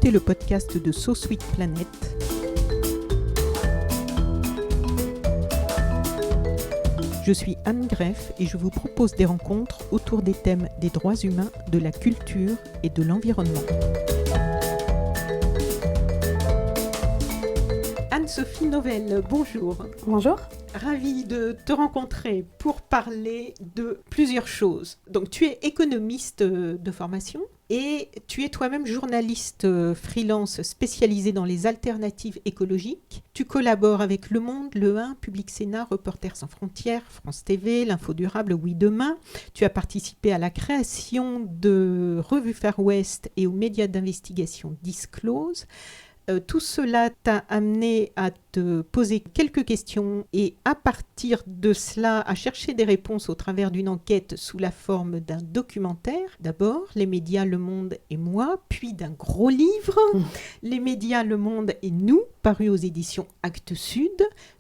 écoutez le podcast de So Sweet Planet. Je suis Anne Greff et je vous propose des rencontres autour des thèmes des droits humains, de la culture et de l'environnement. Anne-Sophie Novelle, bonjour. Bonjour. Ravie de te rencontrer pour parler de plusieurs choses. Donc tu es économiste de formation et tu es toi-même journaliste freelance spécialisé dans les alternatives écologiques. Tu collabores avec Le Monde, Le 1, Public Sénat, Reporters sans frontières, France TV, L'Info Durable, Oui Demain. Tu as participé à la création de Revue Far West et aux médias d'investigation Disclose. Tout cela t'a amené à te poser quelques questions et à partir de cela à chercher des réponses au travers d'une enquête sous la forme d'un documentaire. D'abord, les médias Le Monde et moi, puis d'un gros livre, Les médias Le Monde et nous, paru aux éditions Actes Sud.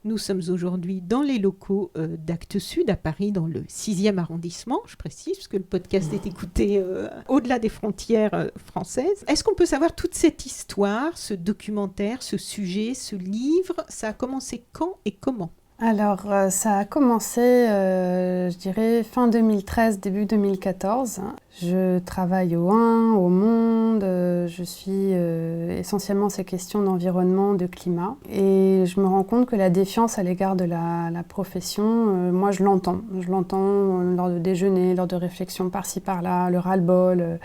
Nous sommes aujourd'hui dans les locaux d'Actes Sud à Paris, dans le 6e arrondissement, je précise, puisque le podcast est écouté au-delà des frontières françaises. Est-ce qu'on peut savoir toute cette histoire, ce documentaire, ce sujet, ce livre, ça a commencé quand et comment ? Alors, ça a commencé, je dirais, fin 2013, début 2014. Je travaille au 1, au Monde, je suis essentiellement ces questions d'environnement, de climat. Et je me rends compte que la défiance à l'égard de la profession, moi je l'entends. Je l'entends lors de déjeuners, lors de réflexions par-ci par-là, le ras-le-bol.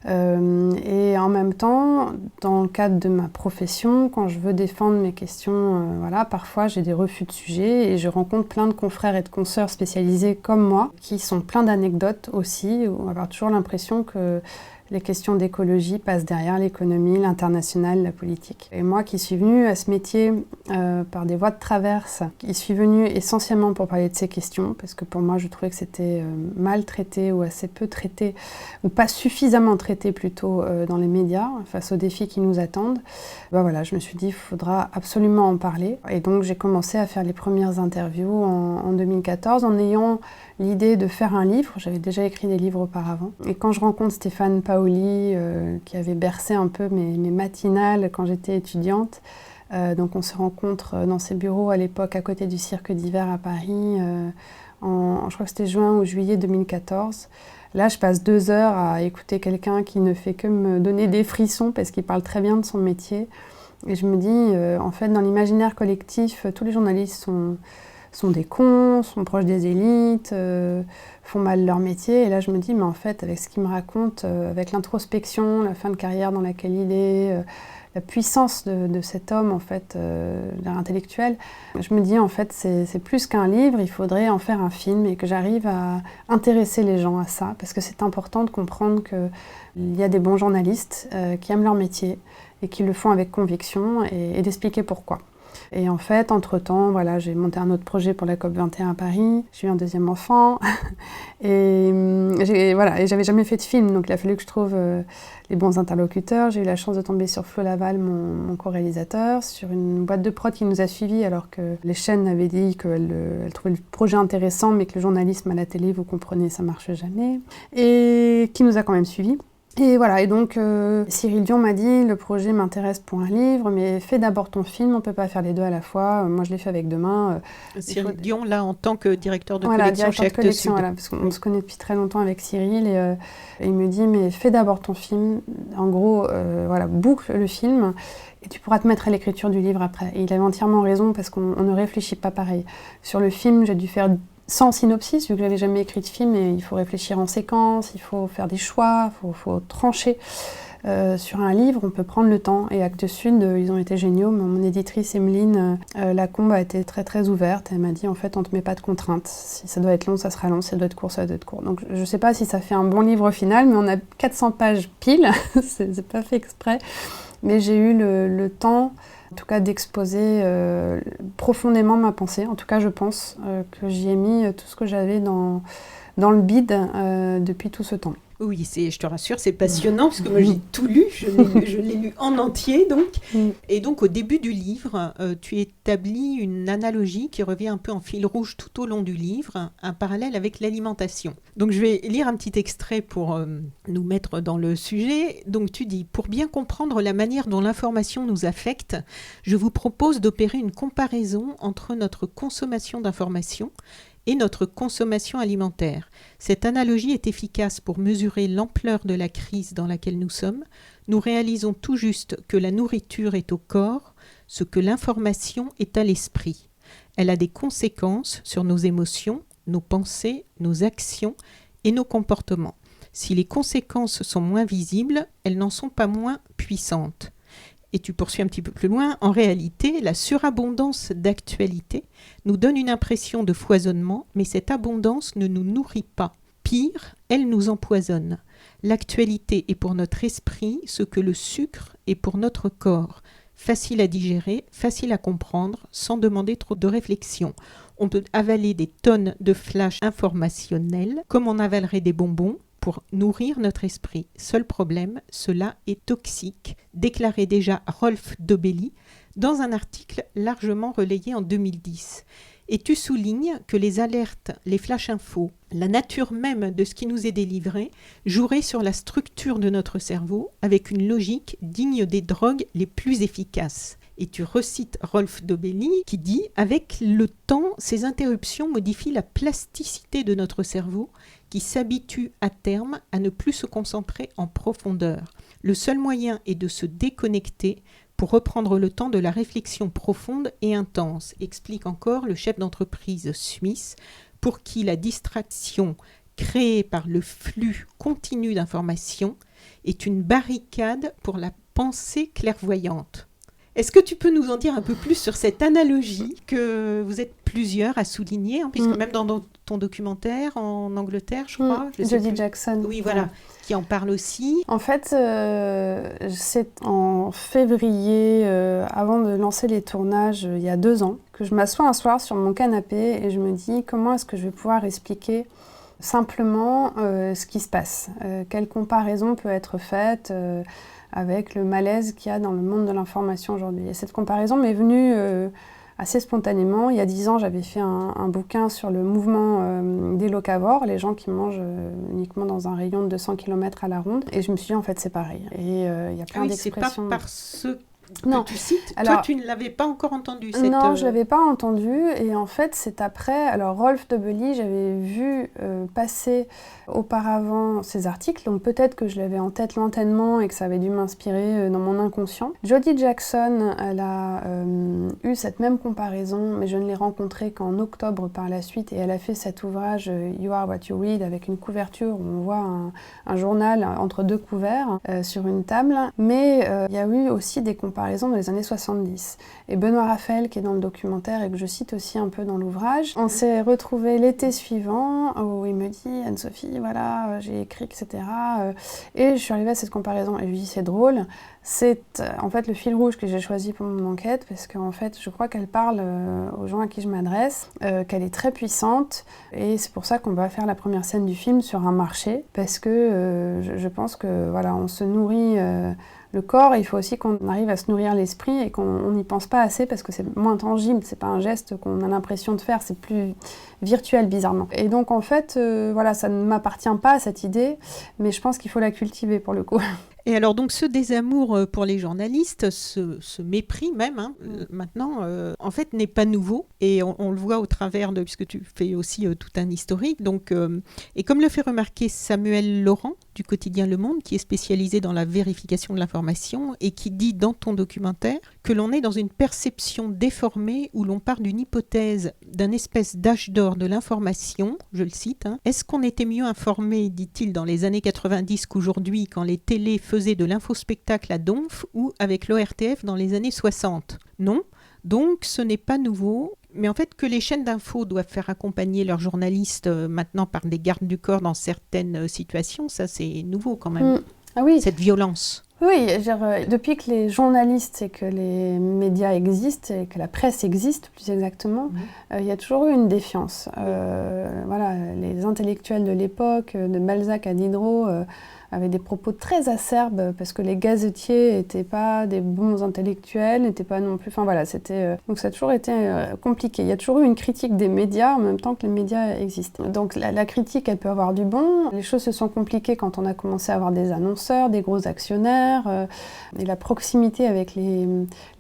Et en même temps, dans le cadre de ma profession, quand je veux défendre mes questions, parfois j'ai des refus de sujets et je rencontre plein de confrères et de consoeurs spécialisés comme moi qui sont pleins d'anecdotes aussi, où on va avoir toujours l'impression que les questions d'écologie passent derrière l'économie, l'international, la politique. Et moi qui suis venue à ce métier par des voies de traverse, qui suis venue essentiellement pour parler de ces questions, parce que pour moi je trouvais que c'était mal traité ou assez peu traité, ou pas suffisamment traité plutôt dans les médias, face aux défis qui nous attendent, je me suis dit il faudra absolument en parler. Et donc j'ai commencé à faire les premières interviews en 2014 en ayant l'idée de faire un livre. J'avais déjà écrit des livres auparavant. Et quand je rencontre Stéphane Paoli, qui avait bercé un peu mes matinales quand j'étais étudiante, donc on se rencontre dans ses bureaux à l'époque à côté du Cirque d'hiver à Paris, je crois que c'était juin ou juillet 2014. Là, je passe 2 heures à écouter quelqu'un qui ne fait que me donner des frissons parce qu'il parle très bien de son métier. Et je me dis, en fait, dans l'imaginaire collectif, tous les journalistes sont des cons, sont proches des élites, font mal leur métier. Et là, je me dis, mais en fait, avec ce qu'il me raconte, avec l'introspection, la fin de carrière dans laquelle il est, la puissance de cet homme, en fait, intellectuel, je me dis, en fait, c'est plus qu'un livre, il faudrait en faire un film et que j'arrive à intéresser les gens à ça, parce que c'est important de comprendre qu'il y a des bons journalistes qui aiment leur métier et qui le font avec conviction et d'expliquer pourquoi. Et en fait, entre-temps, j'ai monté un autre projet pour la COP21 à Paris. J'ai eu un deuxième enfant. Et j'avais jamais fait de film, donc il a fallu que je trouve les bons interlocuteurs. J'ai eu la chance de tomber sur Flo Laval, mon co-réalisateur, sur une boîte de prod qui nous a suivis, alors que les chaînes avaient dit qu'elles trouvaient le projet intéressant, mais que le journalisme à la télé, vous comprenez, ça marche jamais. Et qui nous a quand même suivis. Et voilà, et donc Cyril Dion m'a dit, le projet m'intéresse pour un livre, mais fais d'abord ton film, on ne peut pas faire les deux à la fois. Moi, je l'ai fait avec Demain. Cyril Dion, là, en tant que directeur de collection chez Actes Sud. Parce qu'on se connaît depuis très longtemps avec Cyril, et il me dit, mais fais d'abord ton film, en gros, boucle le film, et tu pourras te mettre à l'écriture du livre après. Et il avait entièrement raison, parce qu'on ne réfléchit pas pareil. Sur le film, j'ai dû faire sans synopsis, vu que j'avais jamais écrit de film, et il faut réfléchir en séquence, il faut faire des choix, il faut trancher. Sur un livre, on peut prendre le temps, et Actes Sud, ils ont été géniaux. Mon éditrice, Emeline Lacombe, a été très très ouverte. Elle m'a dit, en fait, on ne te met pas de contraintes. Si ça doit être long, ça sera long. Si ça doit être court, ça doit être court. Donc je ne sais pas si ça fait un bon livre final, mais on a 400 pages pile, c'est pas fait exprès. Mais j'ai eu le temps, en tout cas, d'exposer profondément ma pensée. En tout cas, je pense que j'y ai mis tout ce que j'avais dans le bide depuis tout ce temps. Oui, je te rassure, c'est passionnant, parce que moi j'ai tout lu, je l'ai lu en entier donc. Et donc au début du livre, tu établis une analogie qui revient un peu en fil rouge tout au long du livre, un parallèle avec l'alimentation. Donc je vais lire un petit extrait pour nous mettre dans le sujet. Donc tu dis, pour bien comprendre la manière dont l'information nous affecte, je vous propose d'opérer une comparaison entre notre consommation d'informations et notre consommation alimentaire. Cette analogie est efficace pour mesurer l'ampleur de la crise dans laquelle nous sommes. Nous réalisons tout juste que la nourriture est au corps, ce que l'information est à l'esprit. Elle a des conséquences sur nos émotions, nos pensées, nos actions et nos comportements. Si les conséquences sont moins visibles, elles n'en sont pas moins puissantes. Et tu poursuis un petit peu plus loin, en réalité, la surabondance d'actualité nous donne une impression de foisonnement, mais cette abondance ne nous nourrit pas. Pire, elle nous empoisonne. L'actualité est pour notre esprit ce que le sucre est pour notre corps. Facile à digérer, facile à comprendre, sans demander trop de réflexion. On peut avaler des tonnes de flash informationnels, comme on avalerait des bonbons, pour nourrir notre esprit. Seul problème, cela est toxique, déclarait déjà Rolf Dobelli dans un article largement relayé en 2010. Et tu soulignes que les alertes, les flash infos, la nature même de ce qui nous est délivré, joueraient sur la structure de notre cerveau avec une logique digne des drogues les plus efficaces. Et tu recites Rolf Dobelli qui dit « Avec le temps, ces interruptions modifient la plasticité de notre cerveau qui s'habitue à terme à ne plus se concentrer en profondeur. Le seul moyen est de se déconnecter pour reprendre le temps de la réflexion profonde et intense », explique encore le chef d'entreprise suisse, pour qui la distraction créée par le flux continu d'informations est une barricade pour la pensée clairvoyante. Est-ce que tu peux nous en dire un peu plus sur cette analogie que vous êtes plusieurs à souligner, hein, puisque même dans ton documentaire en Angleterre, je crois. Jodie Jackson. Oui, voilà, qui en parle aussi. En fait, c'est en février, avant de lancer les tournages, il y a 2 ans, que je m'assois un soir sur mon canapé et je me dis comment est-ce que je vais pouvoir expliquer simplement ce qui se passe. Quelle comparaison peut être faite avec le malaise qu'il y a dans le monde de l'information aujourd'hui. Et cette comparaison m'est venue assez spontanément. Il y a 10 ans, j'avais fait un bouquin sur le mouvement des locavores, les gens qui mangent uniquement dans un rayon de 200 km à la ronde. Et je me suis dit, en fait, c'est pareil. Et il y a plein d'expressions. C'est pas parce que tu cites. Alors, toi, tu ne l'avais pas encore entendu. Non, je ne l'avais pas entendu. Et en fait, c'est après... Alors, Rolf Dobelli, j'avais vu passer auparavant ces articles. Donc, peut-être que je l'avais en tête lointainement et que ça avait dû m'inspirer dans mon inconscient. Jodie Jackson, elle a eu cette même comparaison, mais je ne l'ai rencontrée qu'en octobre par la suite. Et elle a fait cet ouvrage « You are what you read » avec une couverture où on voit un journal entre 2 couverts sur une table. Mais il y a eu aussi des comparaisons dans les années 70. Et Benoît Raphaël, qui est dans le documentaire et que je cite aussi un peu dans l'ouvrage, on s'est retrouvés l'été suivant où il me dit « Anne-Sophie, voilà, j'ai écrit, etc. » Et je suis arrivée à cette comparaison et je lui dis « C'est drôle. » C'est en fait le fil rouge que j'ai choisi pour mon enquête parce qu'en fait, je crois qu'elle parle aux gens à qui je m'adresse, qu'elle est très puissante et c'est pour ça qu'on va faire la première scène du film sur un marché parce que je pense que voilà, on se nourrit le corps, il faut aussi qu'on arrive à se nourrir l'esprit et qu'on n'y pense pas assez parce que c'est moins tangible, c'est pas un geste qu'on a l'impression de faire, c'est plus virtuel bizarrement. Et donc en fait, voilà, ça ne m'appartient pas cette idée, mais je pense qu'il faut la cultiver pour le coup. Et alors donc ce désamour pour les journalistes, ce mépris même, maintenant, en fait n'est pas nouveau et on le voit au travers de, puisque tu fais aussi tout un historique, donc, et comme le fait remarquer Samuel Laurent du quotidien Le Monde, qui est spécialisé dans la vérification de l'information et qui dit dans ton documentaire que l'on est dans une perception déformée où l'on part d'une hypothèse d'un espèce d'âge d'or de l'information, je le cite, Est-ce qu'on était mieux informé, dit-il, dans les années 90 qu'aujourd'hui quand les télés faisaient de l'infospectacle à donf ou avec l'ORTF dans les années 60 ? Non. Donc ce n'est pas nouveau. Mais en fait, que les chaînes d'infos doivent faire accompagner leurs journalistes maintenant par des gardes du corps dans certaines situations, ça c'est nouveau quand même. Ah oui. Cette violence. Oui, je veux dire, depuis que les journalistes et que les médias existent, et que la presse existe plus exactement, il y a toujours eu une défiance. Voilà, les intellectuels de l'époque, de Balzac à Diderot, avaient des propos très acerbes parce que les gazetiers n'étaient pas des bons intellectuels, n'étaient pas non plus... Enfin voilà, c'était... donc ça a toujours été compliqué. Il y a toujours eu une critique des médias en même temps que les médias existent. Donc la critique, elle peut avoir du bon. Les choses se sont compliquées quand on a commencé à avoir des annonceurs, des gros actionnaires, et la proximité avec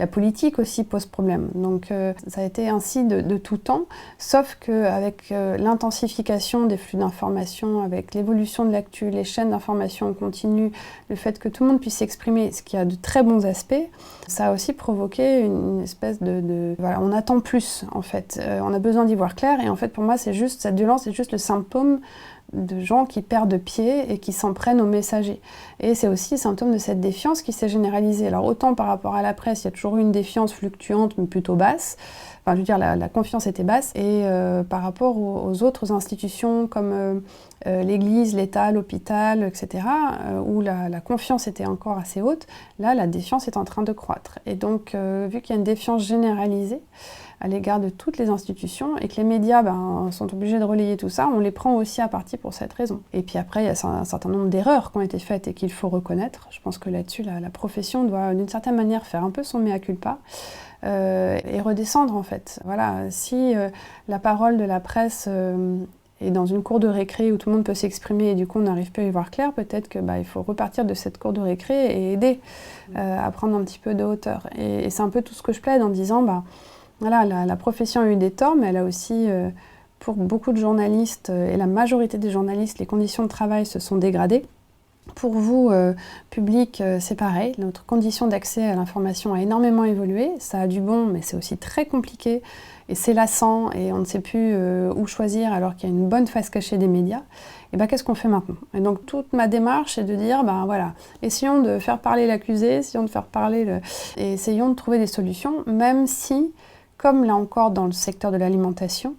la politique aussi pose problème. Donc ça a été ainsi de tout temps, sauf qu'avec l'intensification des flux d'informations, avec l'évolution de l'actu, les chaînes d'information en continu, le fait que tout le monde puisse s'exprimer, ce qui a de très bons aspects, ça a aussi provoqué une espèce voilà, on attend plus en fait, on a besoin d'y voir clair, et en fait pour moi c'est juste, cette violence est juste le symptôme de gens qui perdent pied et qui s'en prennent aux messagers. Et c'est aussi le symptôme de cette défiance qui s'est généralisée. Alors autant par rapport à la presse, il y a toujours eu une défiance fluctuante mais plutôt basse. Enfin, je veux dire, la confiance était basse. Et par rapport aux autres institutions comme l'Église, l'État, l'hôpital, etc., où la confiance était encore assez haute, là, la défiance est en train de croître. Et donc, vu qu'il y a une défiance généralisée à l'égard de toutes les institutions et que les médias sont obligés de relayer tout ça, on les prend aussi à partie pour cette raison. Et puis après, il y a un certain nombre d'erreurs qui ont été faites et qu'il faut reconnaître. Je pense que là-dessus, la profession doit d'une certaine manière faire un peu son mea culpa. Et redescendre en fait. Voilà, si la parole de la presse est dans une cour de récré où tout le monde peut s'exprimer et du coup on n'arrive plus à y voir clair, peut-être que il faut repartir de cette cour de récré et aider à prendre un petit peu de hauteur. Et c'est un peu tout ce que je plaide en disant, voilà, la profession a eu des torts, mais elle a aussi, pour beaucoup de journalistes et la majorité des journalistes, les conditions de travail se sont dégradées. Pour vous, public, c'est pareil. Notre condition d'accès à l'information a énormément évolué. Ça a du bon, mais c'est aussi très compliqué. Et c'est lassant, et on ne sait plus où choisir alors qu'il y a une bonne face cachée des médias. Et qu'est-ce qu'on fait maintenant? Et donc toute ma démarche est de dire, voilà, essayons de faire parler l'accusé, essayons de faire parler et essayons de trouver des solutions, même si, comme là encore dans le secteur de l'alimentation,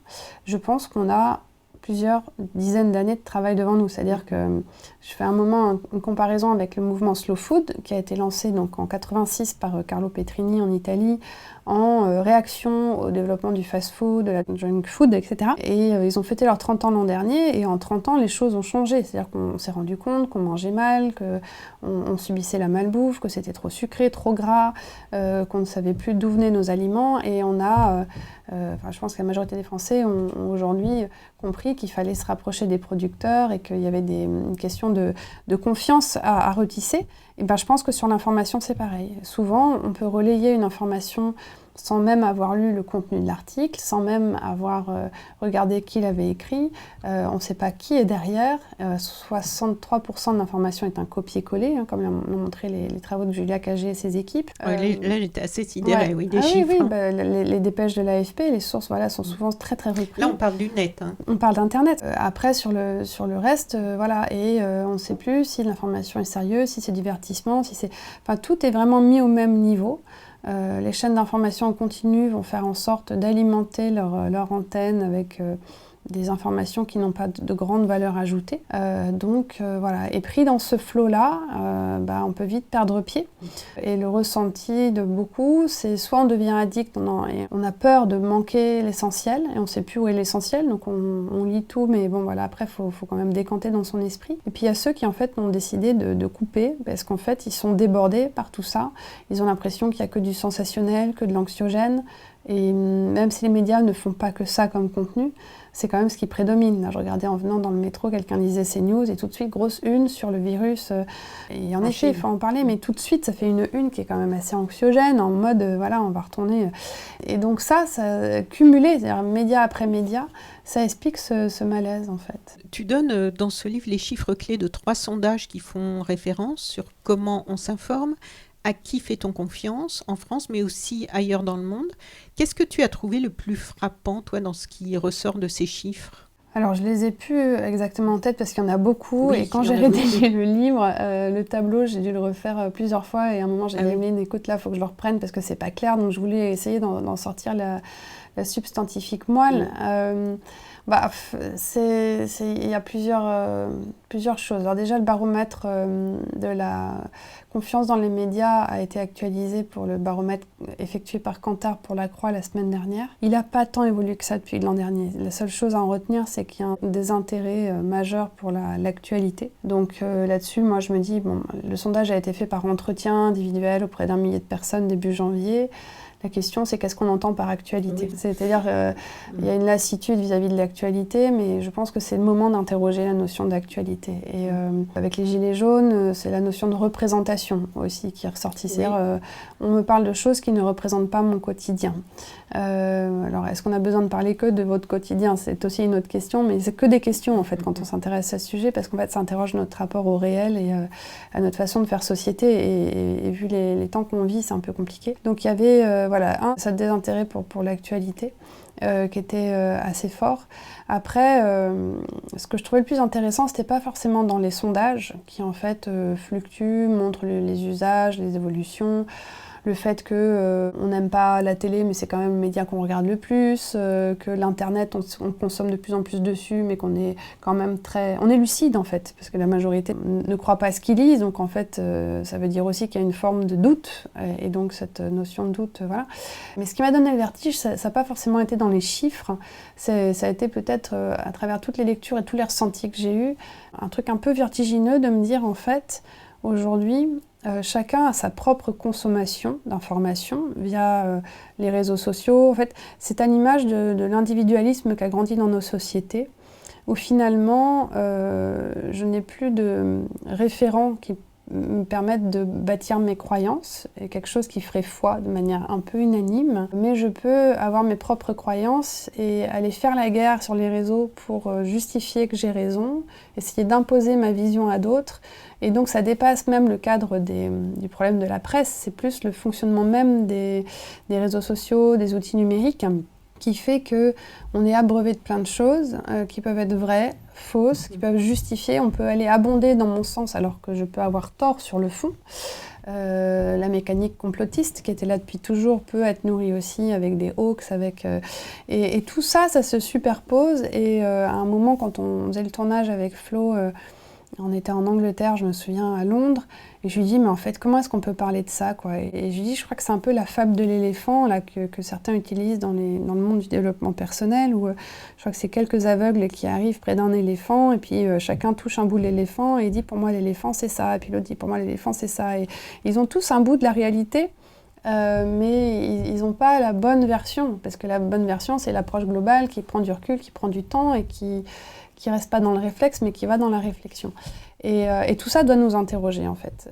je pense qu'on a plusieurs dizaines d'années de travail devant nous. C'est-à-dire que je fais un moment une comparaison avec le mouvement Slow Food qui a été lancé donc en 86 par Carlo Petrini en Italie en réaction au développement du fast-food, de la junk food, etc. Et ils ont fêté leurs 30 ans l'an dernier et en 30 ans, les choses ont changé. C'est-à-dire qu'on s'est rendu compte qu'on mangeait mal, qu'on subissait la malbouffe, que c'était trop sucré, trop gras, qu'on ne savait plus d'où venaient nos aliments et on a... je pense que la majorité des Français ont aujourd'hui compris qu'il fallait se rapprocher des producteurs et qu'il y avait une question de confiance à retisser. Et je pense que sur l'information, c'est pareil. Souvent, on peut relayer une information sans même avoir lu le contenu de l'article, sans même avoir regardé qui l'avait écrit. On ne sait pas qui est derrière. 63% de l'information est un copier-coller, comme l'ont montré les travaux de Julia Cagé et ses équipes. Là, j'étais assez sidérée, ouais. des chiffres. Oui, les dépêches de l'AFP, les sources sont souvent très très reprises. Là, on parle du net. On parle d'Internet. Après, sur le reste, et on ne sait plus si l'information est sérieuse, si c'est divertissement, si c'est... Enfin, tout est vraiment mis au même niveau. Les chaînes d'information en continu vont faire en sorte d'alimenter leur antenne avec des informations qui n'ont pas de grande valeur ajoutée. Voilà. Et pris dans ce flot-là, on peut vite perdre pied. Et le ressenti de beaucoup, c'est soit on devient addict, on a peur de manquer l'essentiel, et on ne sait plus où est l'essentiel, donc on lit tout, mais après, il faut quand même décanter dans son esprit. Et puis il y a ceux qui, en fait, ont décidé de couper, parce qu'en fait, ils sont débordés par tout ça. Ils ont l'impression qu'il n'y a que du sensationnel, que de l'anxiogène, et même si les médias ne font pas que ça comme contenu, c'est quand même ce qui prédomine. Là, je regardais en venant dans le métro, quelqu'un lisait CNews et tout de suite, grosse une sur le virus. Et en effet, il faut en parler, mais tout de suite, ça fait une qui est quand même assez anxiogène, en mode, on va retourner. Et donc ça cumulé, c'est-à-dire média après média, ça explique ce malaise, en fait. Tu donnes dans ce livre les chiffres clés de 3 sondages qui font référence sur comment on s'informe. À qui fait-on confiance en France, mais aussi ailleurs dans le monde? Qu'est-ce que tu as trouvé le plus frappant, toi, dans ce qui ressort de ces chiffres? Alors, je les ai plus exactement en tête parce qu'il y en a beaucoup. Oui, Et quand il y j'ai en a rédigé beaucoup. le livre, le tableau, j'ai dû le refaire plusieurs fois. Et à un moment, j'ai Ah dit, oui. Emeline, écoute, là, il faut que je le reprenne parce que c'est pas clair. Donc, je voulais essayer d'en sortir la substantifique moelle. Il y a plusieurs choses. Alors déjà, le baromètre de la confiance dans les médias a été actualisé pour le baromètre effectué par Kantar pour la Croix la semaine dernière. Il n'a pas tant évolué que ça depuis l'an dernier. La seule chose à en retenir, c'est qu'il y a un désintérêt majeur pour l'actualité. Donc là-dessus, moi, je me dis, bon, le sondage a été fait par entretien individuel auprès d'1 millier de personnes début janvier. La question, c'est qu'est-ce qu'on entend par actualité. Oui. C'est-à-dire, il y a une lassitude vis-à-vis de l'actualité, mais je pense que c'est le moment d'interroger la notion d'actualité. Et avec les Gilets jaunes, c'est la notion de représentation aussi qui est ressortie. Oui. C'est-à-dire, on me parle de choses qui ne représentent pas mon quotidien. Alors, est-ce qu'on a besoin de parler que de votre quotidien? C'est aussi une autre question, mais c'est que des questions, en fait, quand on s'intéresse à ce sujet, parce qu'en fait, ça interroge notre rapport au réel et à notre façon de faire société. Et vu les temps qu'on vit, c'est un peu compliqué. Donc, il y avait... voilà, ça désintérêt pour l'actualité qui était assez fort. Après, ce que je trouvais le plus intéressant, c'était pas forcément dans les sondages qui en fait fluctuent, montrent les usages, les évolutions, le fait que on n'aime pas la télé, mais c'est quand même le média qu'on regarde le plus, que l'internet, on consomme de plus en plus dessus, mais qu'on est quand même on est lucide en fait, parce que la majorité ne croit pas à ce qu'ils lisent, donc en fait, ça veut dire aussi qu'il y a une forme de doute, et donc cette notion de doute, voilà. Mais ce qui m'a donné le vertige, ça n'a pas forcément été dans les chiffres, ça a été peut-être à travers toutes les lectures et tous les ressentis que j'ai eus, un truc un peu vertigineux de me dire en fait, aujourd'hui, chacun a sa propre consommation d'informations via les réseaux sociaux. En fait, c'est à l'image de l'individualisme qui a grandi dans nos sociétés, où finalement, je n'ai plus de référents qui me permettent de bâtir mes croyances, et quelque chose qui ferait foi de manière un peu unanime, mais je peux avoir mes propres croyances et aller faire la guerre sur les réseaux pour justifier que j'ai raison, essayer d'imposer ma vision à d'autres, et donc ça dépasse même le cadre du problème de la presse, c'est plus le fonctionnement même des réseaux sociaux, des outils numériques, qui fait qu'on est abreuvé de plein de choses qui peuvent être vraies, fausses, qui peuvent justifier. On peut aller abonder dans mon sens alors que je peux avoir tort sur le fond. La mécanique complotiste qui était là depuis toujours peut être nourrie aussi avec des hoax, et tout ça, ça se superpose. Et à un moment, quand on faisait le tournage avec Flo, on était en Angleterre, je me souviens, à Londres, et je lui dis, mais en fait, comment est-ce qu'on peut parler de ça, quoi? Et je lui dis, je crois que c'est un peu la fable de l'éléphant là, que certains utilisent dans le monde du développement personnel, où je crois que c'est quelques aveugles qui arrivent près d'un éléphant, et puis chacun touche un bout de l'éléphant, et dit, pour moi, l'éléphant, c'est ça, et puis l'autre dit, pour moi, l'éléphant, c'est ça. Et ils ont tous un bout de la réalité, mais ils n'ont pas la bonne version, parce que la bonne version, c'est l'approche globale qui prend du recul, qui prend du temps, et qui reste pas dans le réflexe, mais qui va dans la réflexion. Et tout ça doit nous interroger, en fait.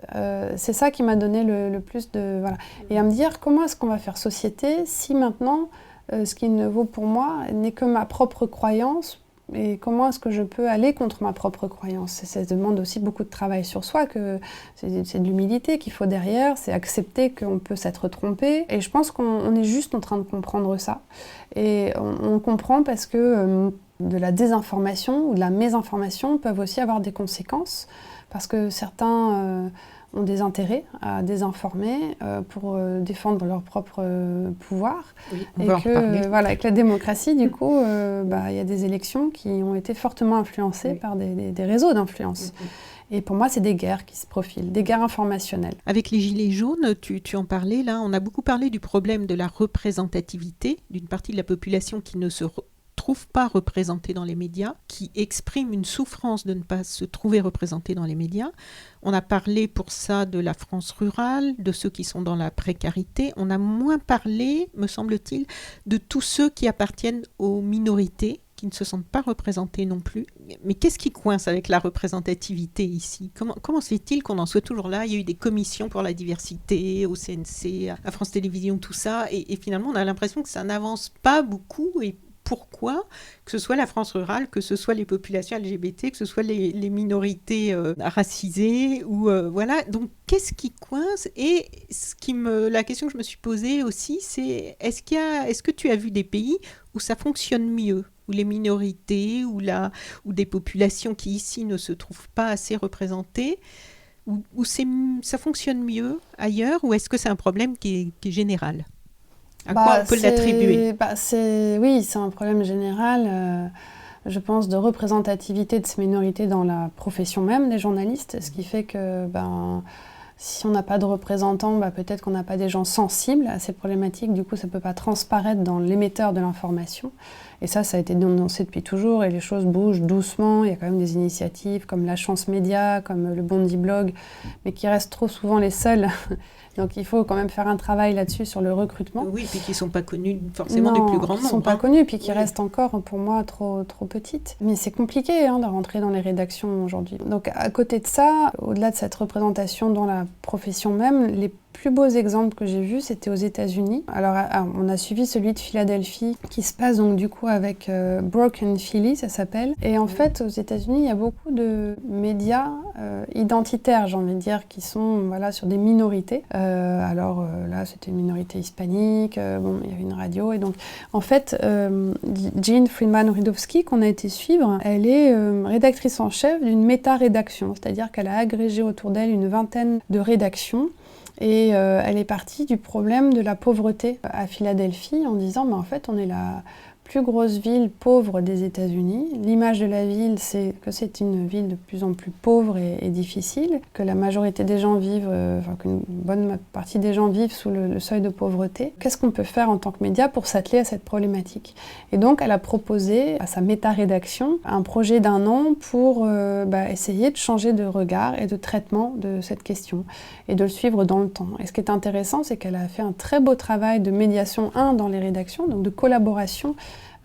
C'est ça qui m'a donné le plus de... Voilà. Et à me dire, comment est-ce qu'on va faire société si maintenant, ce qui ne vaut pour moi n'est que ma propre croyance, et comment est-ce que je peux aller contre ma propre croyance? Ça demande aussi beaucoup de travail sur soi, que c'est de l'humilité qu'il faut derrière, c'est accepter qu'on peut s'être trompé. Et je pense qu'on est juste en train de comprendre ça. Et on comprend parce que... de la désinformation ou de la mésinformation peuvent aussi avoir des conséquences, parce que certains ont des intérêts à désinformer pour défendre leur propre pouvoir. Oui, et que avec la démocratie, du coup, y a des élections qui ont été fortement influencées par des réseaux d'influence. Et pour moi, c'est des guerres qui se profilent, des guerres informationnelles. Avec les Gilets jaunes, tu en parlais là, on a beaucoup parlé du problème de la représentativité d'une partie de la population qui ne se trouve pas représentée dans les médias, qui exprime une souffrance de ne pas se trouver représentée dans les médias. On a parlé pour ça de la France rurale, de ceux qui sont dans la précarité. On a moins parlé, me semble-t-il, de tous ceux qui appartiennent aux minorités, qui ne se sentent pas représentés non plus. Mais qu'est-ce qui coince avec la représentativité ici? Comment se fait-il qu'on en soit toujours là? Il y a eu des commissions pour la diversité, au CNC, à France Télévisions, tout ça, et finalement on a l'impression que ça n'avance pas beaucoup. Et pourquoi, que ce soit la France rurale, que ce soit les populations LGBT, que ce soit les minorités racisées, ou voilà. Donc, qu'est-ce qui coince? Et la question que je me suis posée aussi, c'est est-ce que tu as vu des pays où ça fonctionne mieux? ou les minorités, ou des populations qui ici ne se trouvent pas assez représentées, ou ça fonctionne mieux ailleurs, ou est-ce que c'est un problème qui est général? À quoi on peut l'attribuer? Oui, c'est un problème général, je pense, de représentativité de ces minorités dans la profession même des journalistes, ce qui fait que si on n'a pas de représentants, peut-être qu'on n'a pas des gens sensibles à ces problématiques, du coup ça ne peut pas transparaître dans l'émetteur de l'information. Et ça a été dénoncé depuis toujours, et les choses bougent doucement. Il y a quand même des initiatives comme la Chance Média, comme le Bondi Blog, mais qui restent trop souvent les seuls. Donc il faut quand même faire un travail là-dessus sur le recrutement. Oui, puis qui ne sont pas connus forcément du plus grand nombre. Qui ne sont pas connus, puis qui restent encore pour moi trop petites. Mais c'est compliqué de rentrer dans les rédactions aujourd'hui. Donc à côté de ça, au-delà de cette représentation dans la profession même, les plus beaux exemples que j'ai vus, c'était aux États-Unis. Alors, on a suivi celui de Philadelphie, qui se passe donc du coup avec Broken Philly, ça s'appelle. Et en fait, aux États-Unis, il y a beaucoup de médias identitaires, j'ai envie de dire, qui sont sur des minorités. Là, c'était une minorité hispanique. Il y avait une radio. Et donc, en fait, Jean Friedman-Rydowski, qu'on a été suivre, elle est rédactrice en chef d'une méta-rédaction, c'est-à-dire qu'elle a agrégé autour d'elle une vingtaine de rédactions. Et elle est partie du problème de la pauvreté à Philadelphie en disant mais en fait on est la plus grosse ville pauvre des États-Unis. L'image de la ville, c'est que c'est une ville de plus en plus pauvre et difficile, que la majorité des gens vivent, qu'une bonne partie des gens vivent sous le seuil de pauvreté. Qu'est-ce qu'on peut faire en tant que média pour s'atteler à cette problématique? Et donc, elle a proposé à sa méta-rédaction un projet d'1 an pour essayer de changer de regard et de traitement de cette question et de le suivre dans le temps. Et ce qui est intéressant, c'est qu'elle a fait un très beau travail de médiation, dans les rédactions, donc de collaboration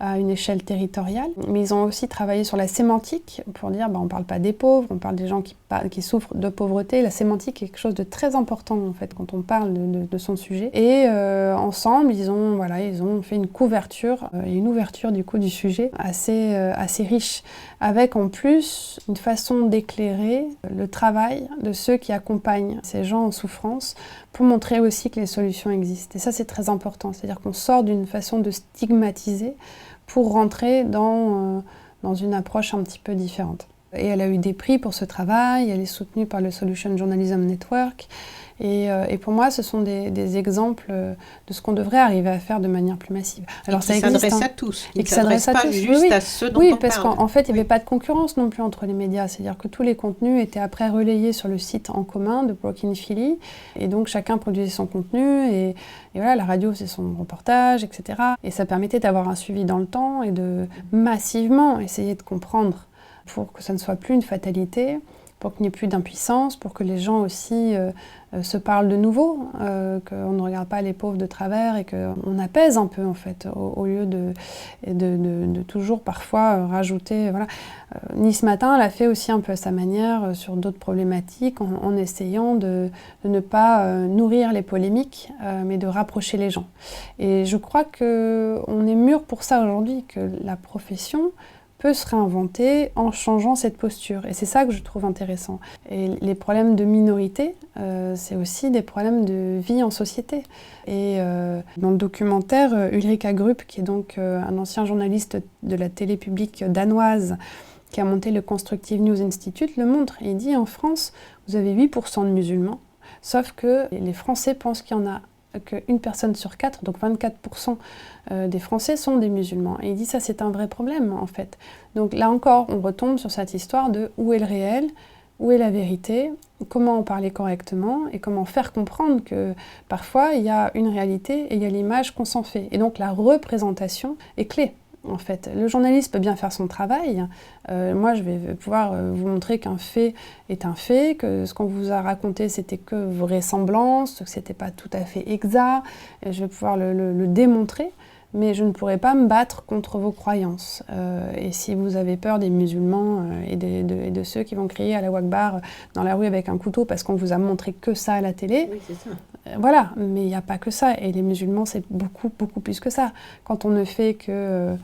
à une échelle territoriale. Mais ils ont aussi travaillé sur la sémantique pour dire on ne parle pas des pauvres, on parle des gens qui souffrent de pauvreté. La sémantique est quelque chose de très important en fait quand on parle de son sujet. Et ensemble, ils ont fait une couverture et une ouverture du coup du sujet assez riche, avec en plus une façon d'éclairer le travail de ceux qui accompagnent ces gens en souffrance pour montrer aussi que les solutions existent. Et ça, c'est très important. C'est-à-dire qu'on sort d'une façon de stigmatiser pour rentrer dans une approche un petit peu différente. Et elle a eu des prix pour ce travail, elle est soutenue par le Solution Journalism Network. Et pour moi, ce sont des exemples de ce qu'on devrait arriver à faire de manière plus massive. Alors, ça s'adresse à tous. Et qui s'adresse pas à tous. Juste à ceux dont on parle. Oui, parce qu'en fait, il n'y avait pas de concurrence non plus entre les médias. C'est-à-dire que tous les contenus étaient après relayés sur le site en commun de Broken Philly. Et donc, chacun produisait son contenu. Et voilà, la radio, c'est son reportage, etc. Et ça permettait d'avoir un suivi dans le temps et de massivement essayer de comprendre pour que ça ne soit plus une fatalité, pour qu'il n'y ait plus d'impuissance, pour que les gens aussi se parlent de nouveau, qu'on ne regarde pas les pauvres de travers et qu'on apaise un peu en fait, au lieu de toujours parfois rajouter. Voilà. Nice Matin, elle a fait aussi un peu à sa manière sur d'autres problématiques en essayant de ne pas nourrir les polémiques, mais de rapprocher les gens. Et je crois qu'on est mûr pour ça aujourd'hui, que la profession peut se réinventer en changeant cette posture. Et c'est ça que je trouve intéressant. Et les problèmes de minorité, c'est aussi des problèmes de vie en société. Et dans le documentaire, Ulrika Grupp, qui est donc un ancien journaliste de la télé publique danoise, qui a monté le Constructive News Institute, le montre. Et il dit, en France, vous avez 8% de musulmans, sauf que les Français pensent qu'il y en a qu'une personne sur 4, donc 24% des Français sont des musulmans. Et il dit ça, c'est un vrai problème en fait. Donc là encore, on retombe sur cette histoire de où est le réel, où est la vérité, comment en parler correctement et comment faire comprendre que parfois il y a une réalité et il y a l'image qu'on s'en fait. Et donc la représentation est clé. En fait, le journaliste peut bien faire son travail. Moi, je vais pouvoir vous montrer qu'un fait est un fait, que ce qu'on vous a raconté, c'était que vraisemblance, que c'était pas tout à fait exact. Et je vais pouvoir le démontrer, mais je ne pourrai pas me battre contre vos croyances. Et si vous avez peur des musulmans et de ceux qui vont crier Allahu Akbar dans la rue avec un couteau parce qu'on vous a montré que ça à la télé, oui, c'est ça. Voilà, mais il n'y a pas que ça. Et les musulmans, c'est beaucoup, beaucoup plus que ça. Quand on ne fait que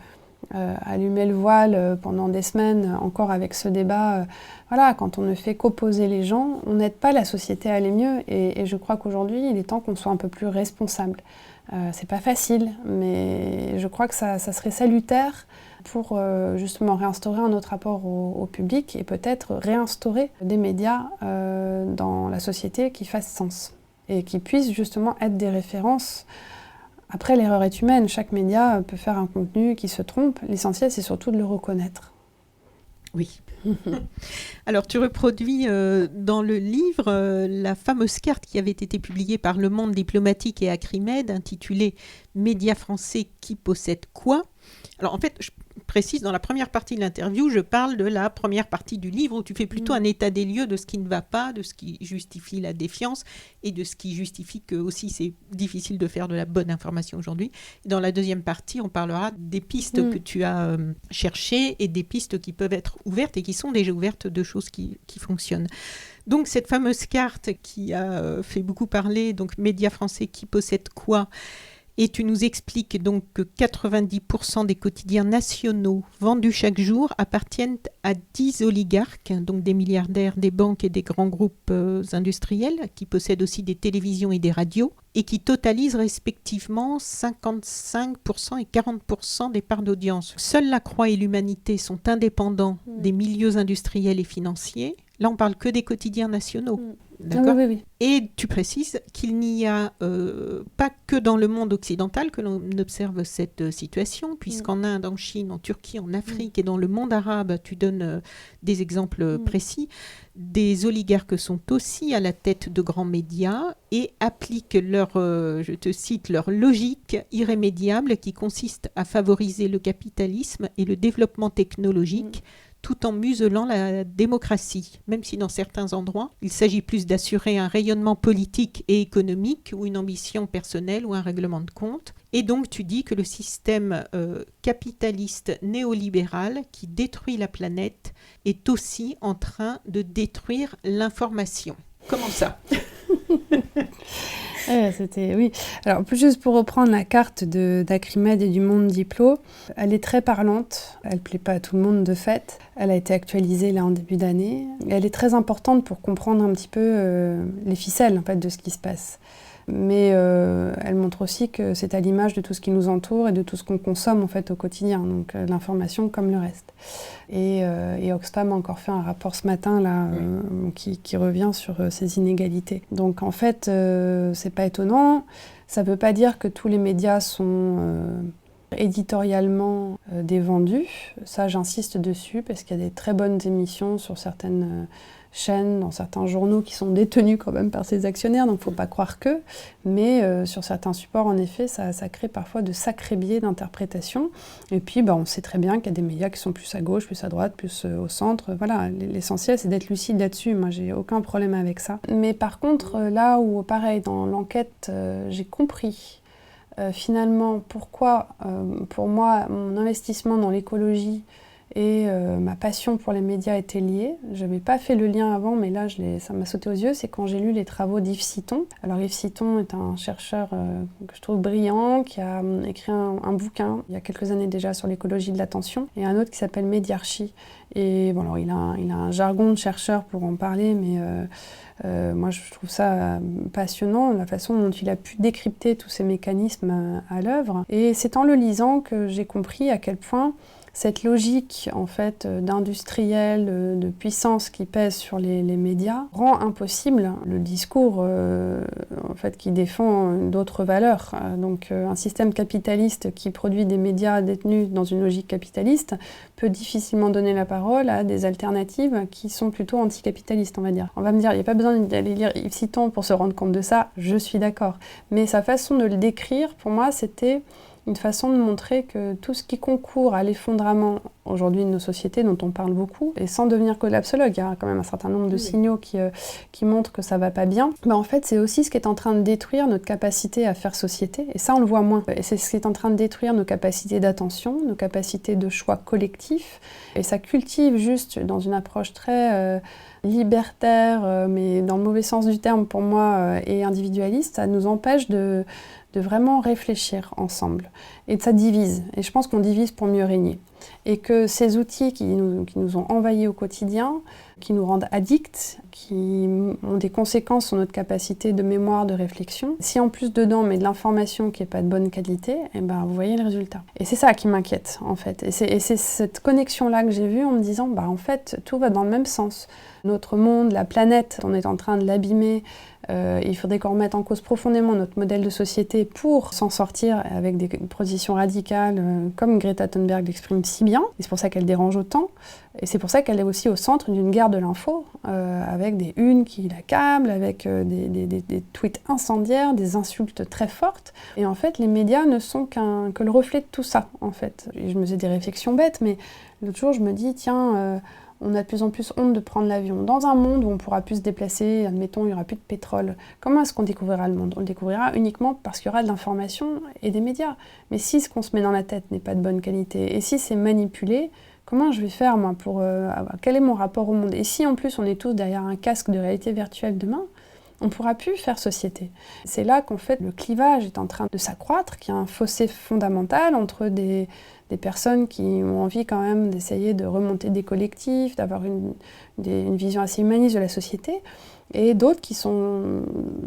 allumer le voile pendant des semaines, encore avec ce débat. Voilà, quand on ne fait qu'opposer les gens, on n'aide pas la société à aller mieux. Et je crois qu'aujourd'hui, il est temps qu'on soit un peu plus responsable. C'est pas facile, mais je crois que ça serait salutaire pour justement réinstaurer un autre rapport au public et peut-être réinstaurer des médias dans la société qui fassent sens et qui puissent justement être des références. Après, l'erreur est humaine, chaque média peut faire un contenu qui se trompe. L'essentiel, c'est surtout de le reconnaître. Oui. Alors, tu reproduis dans le livre la fameuse carte qui avait été publiée par Le Monde diplomatique et Acrimed, intitulée « Médias français qui possèdent quoi ?» Alors, en fait, je précise, dans la première partie de l'interview, je parle de la première partie du livre où tu fais plutôt un état des lieux de ce qui ne va pas, de ce qui justifie la défiance et de ce qui justifie que aussi c'est difficile de faire de la bonne information aujourd'hui. Dans la deuxième partie, on parlera des pistes que tu as cherchées et des pistes qui peuvent être ouvertes et qui sont déjà ouvertes de choses qui fonctionnent. Donc cette fameuse carte qui a fait beaucoup parler, donc Médias français qui possèdent quoi ? Et tu nous expliques donc que 90% des quotidiens nationaux vendus chaque jour appartiennent à 10 oligarques, donc des milliardaires, des banques et des grands groupes industriels qui possèdent aussi des télévisions et des radios et qui totalisent respectivement 55% et 40% des parts d'audience. Seuls La Croix et l'Humanité sont indépendants des milieux industriels et financiers. Là, on parle que des quotidiens nationaux. D'accord ? Oui. Et tu précises qu'il n'y a pas que dans le monde occidental que l'on observe cette situation, puisqu'en Inde, en Chine, en Turquie, en Afrique et dans le monde arabe, tu donnes des exemples précis, des oligarques sont aussi à la tête de grands médias et appliquent je te cite, leur logique irrémédiable qui consiste à favoriser le capitalisme et le développement technologique tout en muselant la démocratie, même si dans certains endroits, il s'agit plus d'assurer un rayonnement politique et économique ou une ambition personnelle ou un règlement de compte. Et donc tu dis que le système capitaliste néolibéral qui détruit la planète est aussi en train de détruire l'information. Comment ça ? Oui. Alors, juste pour reprendre la carte d'Acrimed et du Monde Diplo, elle est très parlante. Elle ne plaît pas à tout le monde de fait. Elle a été actualisée là en début d'année. Et elle est très importante pour comprendre un petit peu les ficelles en fait, de ce qui se passe. Mais elle montre aussi que c'est à l'image de tout ce qui nous entoure et de tout ce qu'on consomme en fait, au quotidien. Donc l'information comme le reste. Et Oxfam a encore fait un rapport ce matin là, qui revient sur ces inégalités. Donc en fait, c'est pas étonnant. Ça veut pas dire que tous les médias sont éditorialement dévendus. Ça, j'insiste dessus parce qu'il y a des très bonnes émissions sur certaines chaînes, dans certains journaux qui sont détenus quand même par ces actionnaires, donc il ne faut pas croire que. Mais sur certains supports, en effet, ça crée parfois de sacrés biais d'interprétation. Et puis, on sait très bien qu'il y a des médias qui sont plus à gauche, plus à droite, plus au centre. Voilà, l'essentiel, c'est d'être lucide là-dessus. Moi, j'ai aucun problème avec ça. Mais par contre, là où, pareil, dans l'enquête, j'ai compris finalement pourquoi, pour moi, mon investissement dans l'écologie et ma passion pour les médias était liée. Je n'avais pas fait le lien avant, mais là, ça m'a sauté aux yeux. C'est quand j'ai lu les travaux d'Yves Citon. Alors, Yves Citon est un chercheur que je trouve brillant, qui a écrit un bouquin, il y a quelques années déjà, sur l'écologie de l'attention, et un autre qui s'appelle Médiarchie. Et bon, alors, il a un jargon de chercheur pour en parler, mais moi, je trouve ça passionnant, la façon dont il a pu décrypter tous ces mécanismes à l'œuvre. Et c'est en le lisant que j'ai compris à quel point cette logique en fait d'industriel, de puissance qui pèse sur les médias rend impossible le discours en fait qui défend d'autres valeurs. Donc un système capitaliste qui produit des médias détenus dans une logique capitaliste peut difficilement donner la parole à des alternatives qui sont plutôt anticapitalistes, on va dire. On va me dire, il n'y a pas besoin d'aller lire Yves Citon pour se rendre compte de ça, je suis d'accord. Mais sa façon de le décrire, pour moi, c'était une façon de montrer que tout ce qui concourt à l'effondrement aujourd'hui de nos sociétés, dont on parle beaucoup, et sans devenir collapsologue, il y a quand même un certain nombre de signaux qui montrent que ça va pas bien, en fait c'est aussi ce qui est en train de détruire notre capacité à faire société, et ça on le voit moins. Et c'est ce qui est en train de détruire nos capacités d'attention, nos capacités de choix collectifs, et ça cultive juste dans une approche très libertaire, mais dans le mauvais sens du terme pour moi, et individualiste, ça nous empêche de de vraiment réfléchir ensemble. Et ça divise. Et je pense qu'on divise pour mieux régner. Et que ces outils qui nous ont envahis au quotidien, qui nous rendent addicts, qui ont des conséquences sur notre capacité de mémoire, de réflexion, si en plus dedans on met de l'information qui n'est pas de bonne qualité, eh ben, vous voyez le résultat. Et c'est ça qui m'inquiète en fait. Et c'est cette connexion-là que j'ai vue en me disant, bah, en fait, tout va dans le même sens. Notre monde, la planète, on est en train de l'abîmer. Il faudrait qu'on remette en cause profondément notre modèle de société pour s'en sortir avec des positions radicales comme Greta Thunberg l'exprime si bien. Et c'est pour ça qu'elle dérange autant. Et c'est pour ça qu'elle est aussi au centre d'une guerre de l'info, avec des unes qui l'accablent, avec des tweets incendiaires, des insultes très fortes. Et en fait, les médias ne sont que le reflet de tout ça, en fait. Et je me faisais des réflexions bêtes, mais l'autre jour, je me dis, tiens... on a de plus en plus honte de prendre l'avion. Dans un monde où on pourra plus se déplacer, admettons, il n'y aura plus de pétrole, comment est-ce qu'on découvrira le monde? On le découvrira uniquement parce qu'il y aura de l'information et des médias. Mais si ce qu'on se met dans la tête n'est pas de bonne qualité, et si c'est manipulé, comment je vais faire, moi, quel est mon rapport au monde? Et si, en plus, on est tous derrière un casque de réalité virtuelle demain, on ne pourra plus faire société. C'est là qu'en fait, le clivage est en train de s'accroître, qu'il y a un fossé fondamental entre des personnes qui ont envie quand même d'essayer de remonter des collectifs, d'avoir une vision assez humaniste de la société, et d'autres qui sont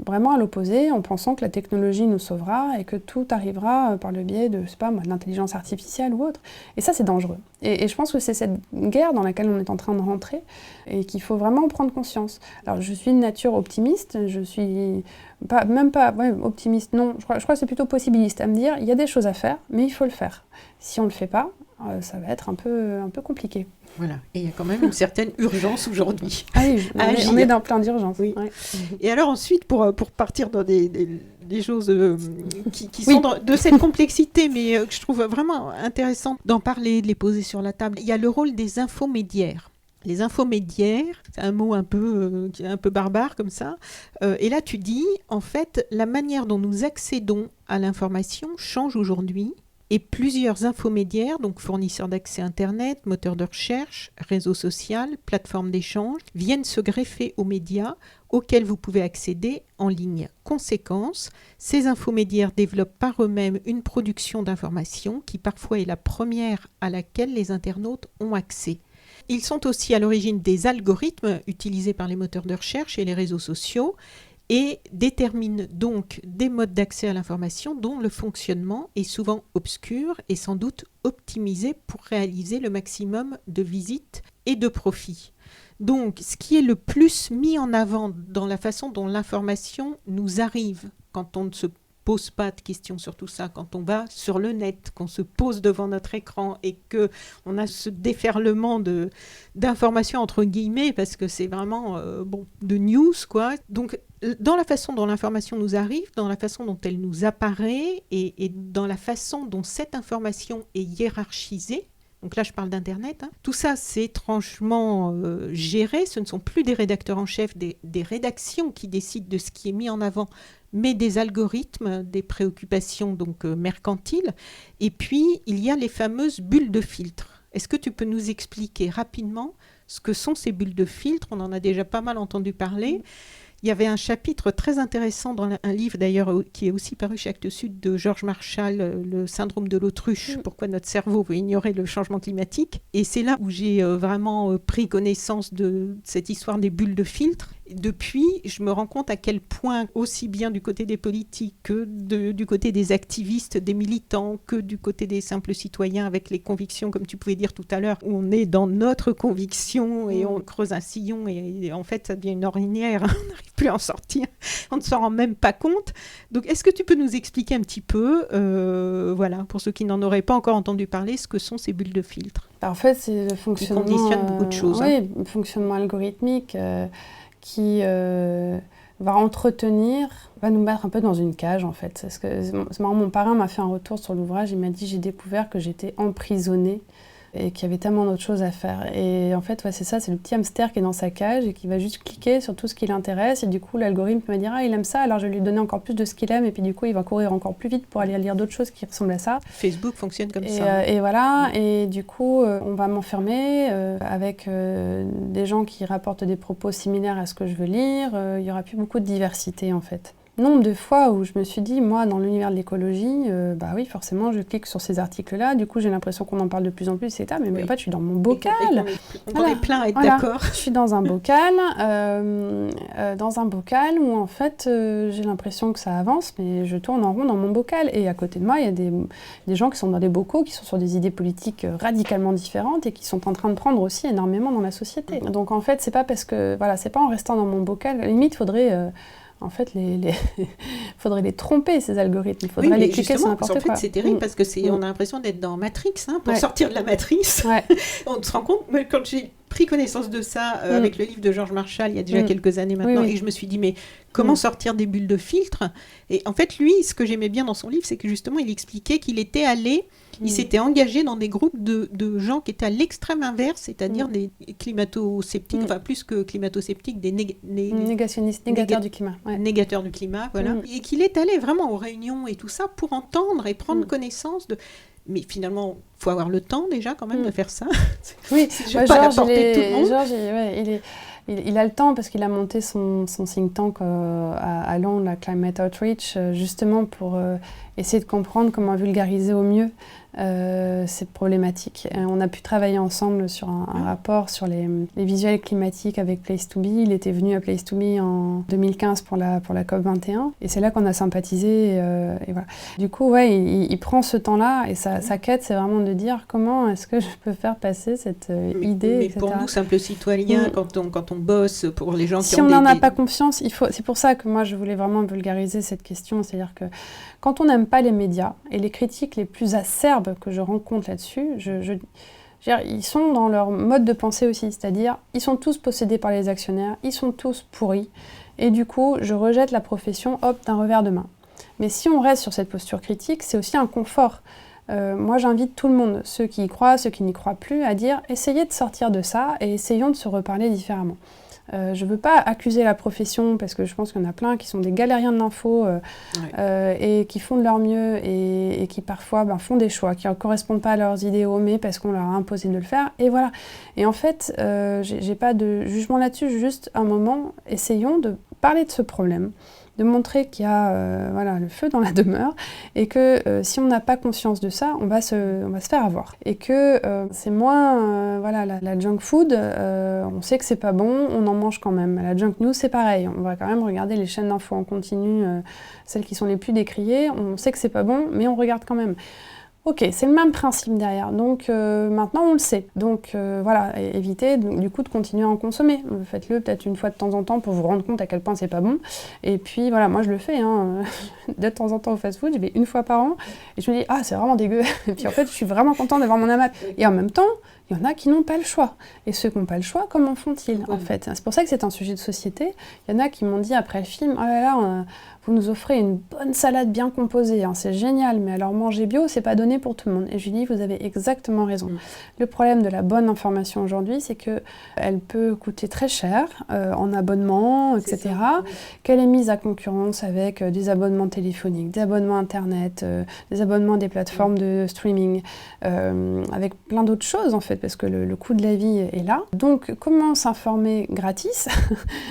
vraiment à l'opposé, en pensant que la technologie nous sauvera et que tout arrivera par le biais de, je sais pas moi, de l'intelligence artificielle ou autre. Et ça, c'est dangereux. Et je pense que c'est cette guerre dans laquelle on est en train de rentrer et qu'il faut vraiment prendre conscience. Alors, je suis de nature optimiste, je suis même pas optimiste, non, je crois que c'est plutôt possibiliste, à me dire, il y a des choses à faire, mais il faut le faire. Si on ne le fait pas, ça va être un peu compliqué. Voilà, et il y a quand même une certaine urgence aujourd'hui. Ah oui, on est dans plein d'urgence. Oui. Ouais. Et alors ensuite, pour partir dans des choses qui sont de cette complexité, mais que je trouve vraiment intéressant d'en parler, de les poser sur la table, il y a le rôle des infomédiaires. Les infomédiaires, c'est un mot un peu barbare comme ça. Et là, tu dis, en fait, la manière dont nous accédons à l'information change aujourd'hui. Et plusieurs infomédiaires, donc fournisseurs d'accès Internet, moteurs de recherche, réseaux sociaux, plateformes d'échange, viennent se greffer aux médias auxquels vous pouvez accéder en ligne. Conséquence, ces infomédiaires développent par eux-mêmes une production d'informations qui parfois est la première à laquelle les internautes ont accès. Ils sont aussi à l'origine des algorithmes utilisés par les moteurs de recherche et les réseaux sociaux, et détermine donc des modes d'accès à l'information dont le fonctionnement est souvent obscur et sans doute optimisé pour réaliser le maximum de visites et de profits. Donc, ce qui est le plus mis en avant dans la façon dont l'information nous arrive quand on ne se pose pas de questions sur tout ça, quand on va sur le net, qu'on se pose devant notre écran et qu'on a ce déferlement d'informations entre guillemets, parce que c'est vraiment de news, quoi. Donc, dans la façon dont l'information nous arrive, dans la façon dont elle nous apparaît et dans la façon dont cette information est hiérarchisée, donc là je parle d'Internet, tout ça c'est étrangement géré, ce ne sont plus des rédacteurs en chef, des rédactions qui décident de ce qui est mis en avant, mais des algorithmes, des préoccupations donc mercantiles, et puis il y a les fameuses bulles de filtre. Est-ce que tu peux nous expliquer rapidement ce que sont ces bulles de filtre? On en a déjà pas mal entendu parler. Il y avait un chapitre très intéressant dans un livre d'ailleurs qui est aussi paru chez Actes Sud de Georges Marshall, Le syndrome de l'autruche, pourquoi notre cerveau veut ignorer le changement climatique. Et c'est là où j'ai vraiment pris connaissance de cette histoire des bulles de filtre. Depuis, je me rends compte à quel point, aussi bien du côté des politiques que du côté des activistes, des militants, que du côté des simples citoyens avec les convictions, comme tu pouvais dire tout à l'heure, où on est dans notre conviction et on creuse un sillon et en fait ça devient une ornière, on n'arrive plus à en sortir, on ne s'en rend même pas compte. Donc est-ce que tu peux nous expliquer un petit peu, pour ceux qui n'en auraient pas encore entendu parler, ce que sont ces bulles de filtre? En fait, c'est le fonctionnement... Qui conditionne beaucoup de choses. Oui, le fonctionnement algorithmique... qui va nous mettre un peu dans une cage en fait. Parce que c'est marrant, mon parrain m'a fait un retour sur l'ouvrage, il m'a dit j'ai découvert que j'étais emprisonnée et qu'il y avait tellement d'autres choses à faire. Et en fait, c'est ça, c'est le petit hamster qui est dans sa cage et qui va juste cliquer sur tout ce qui l'intéresse et du coup l'algorithme va dire il aime ça, alors je vais lui donner encore plus de ce qu'il aime et puis du coup il va courir encore plus vite pour aller lire d'autres choses qui ressemblent à ça. Facebook fonctionne comme ça. Et voilà, et du coup on va m'enfermer avec des gens qui rapportent des propos similaires à ce que je veux lire, il y aura plus beaucoup de diversité en fait. nombre de fois où je me suis dit, moi, dans l'univers de l'écologie, bah oui, forcément, je clique sur ces articles-là. Du coup, j'ai l'impression qu'on en parle de plus en plus, etc. Mais en fait, je suis dans mon bocal. On est plein à être d'accord. Je suis dans un bocal, où, en fait, j'ai l'impression que ça avance, mais je tourne en rond dans mon bocal. Et à côté de moi, il y a des gens qui sont dans des bocaux, qui sont sur des idées politiques radicalement différentes et qui sont en train de prendre aussi énormément dans la société. Donc, en fait, c'est pas parce que... Voilà, c'est pas en restant dans mon bocal. À la limite, faudrait... En fait, faudrait les tromper, ces algorithmes. Il faudrait les cliquer sur n'importe quoi. En fait, c'est terrible parce que on a l'impression d'être dans Matrix. Pour sortir de la matrice, on se rend compte, mais quand j'ai pris connaissance de ça avec le livre de George Marshall il y a déjà quelques années maintenant, et je me suis dit, mais comment sortir des bulles de filtre? Et en fait, lui, ce que j'aimais bien dans son livre, c'est que justement, il expliquait qu'il était allé, il s'était engagé dans des groupes de gens qui étaient à l'extrême inverse, c'est-à-dire des climato-sceptiques, enfin plus que climato-sceptiques, des négationnistes, négateurs du climat. Négateurs du climat, voilà. Et qu'il est allé vraiment aux réunions et tout ça pour entendre et prendre connaissance de... Mais finalement, il faut avoir le temps déjà quand même de faire ça. Oui, pas la portée de tout le monde. Georges, il a le temps parce qu'il a monté son think tank à Londres, la Climate Outreach, justement pour essayer de comprendre comment vulgariser au mieux cette problématique. On a pu travailler ensemble sur un rapport sur les visuels climatiques avec Place to Be. Il était venu à Place to Be en 2015 pour la COP21 et c'est là qu'on a sympathisé et voilà. Du coup, il prend ce temps-là et sa quête, c'est vraiment de dire comment est-ce que je peux faire passer cette idée, mais etc. pour nous, simples citoyens, quand on bosse, pour les gens qui si ont on n'en a pas confiance, c'est pour ça que moi je voulais vraiment vulgariser cette question, c'est-à-dire que quand on n'aime pas les médias et les critiques les plus acerbes que je rencontre là-dessus, ils sont dans leur mode de pensée aussi, c'est-à-dire ils sont tous possédés par les actionnaires, ils sont tous pourris, et du coup je rejette la profession, d'un revers de main. Mais si on reste sur cette posture critique, c'est aussi un confort. Moi j'invite tout le monde, ceux qui y croient, ceux qui n'y croient plus, à dire essayez de sortir de ça et essayons de se reparler différemment. Je ne veux pas accuser la profession parce que je pense qu'il y en a plein qui sont des galériens de l'info et qui font de leur mieux et qui parfois font des choix qui ne correspondent pas à leurs idéaux mais parce qu'on leur a imposé de le faire et voilà. Et en fait, j'ai pas de jugement là-dessus, juste un moment, essayons de parler de ce problème, de montrer qu'il y a le feu dans la demeure et que si on n'a pas conscience de ça, on va se faire avoir. Et que c'est moins la junk food, on sait que c'est pas bon, on en mange quand même. La junk news, c'est pareil, on va quand même regarder les chaînes d'infos en continu, celles qui sont les plus décriées, on sait que c'est pas bon, mais on regarde quand même. Ok, c'est le même principe derrière, donc maintenant on le sait. Donc évitez du coup de continuer à en consommer. Faites-le peut-être une fois de temps en temps pour vous rendre compte à quel point c'est pas bon. Et puis voilà, moi je le fais, de temps en temps au fast-food, je vais une fois par an, et je me dis, c'est vraiment dégueu. Et puis en fait, je suis vraiment contente d'avoir mon amat. Et en même temps, il y en a qui n'ont pas le choix. Et ceux qui n'ont pas le choix, comment font-ils en fait? C'est pour ça que c'est un sujet de société. Il y en a qui m'ont dit après le film, oh là là, vous nous offrez une bonne salade bien composée, c'est génial, mais alors manger bio, c'est pas donné pour tout le monde. Et je lui dis, vous avez exactement raison. Le problème de la bonne information aujourd'hui, c'est qu'elle peut coûter très cher en abonnement, etc. Qu'elle est mise à concurrence avec des abonnements téléphoniques, des abonnements internet, des abonnements des plateformes de streaming, avec plein d'autres choses en fait, parce que le coût de la vie est là. Donc comment s'informer gratis,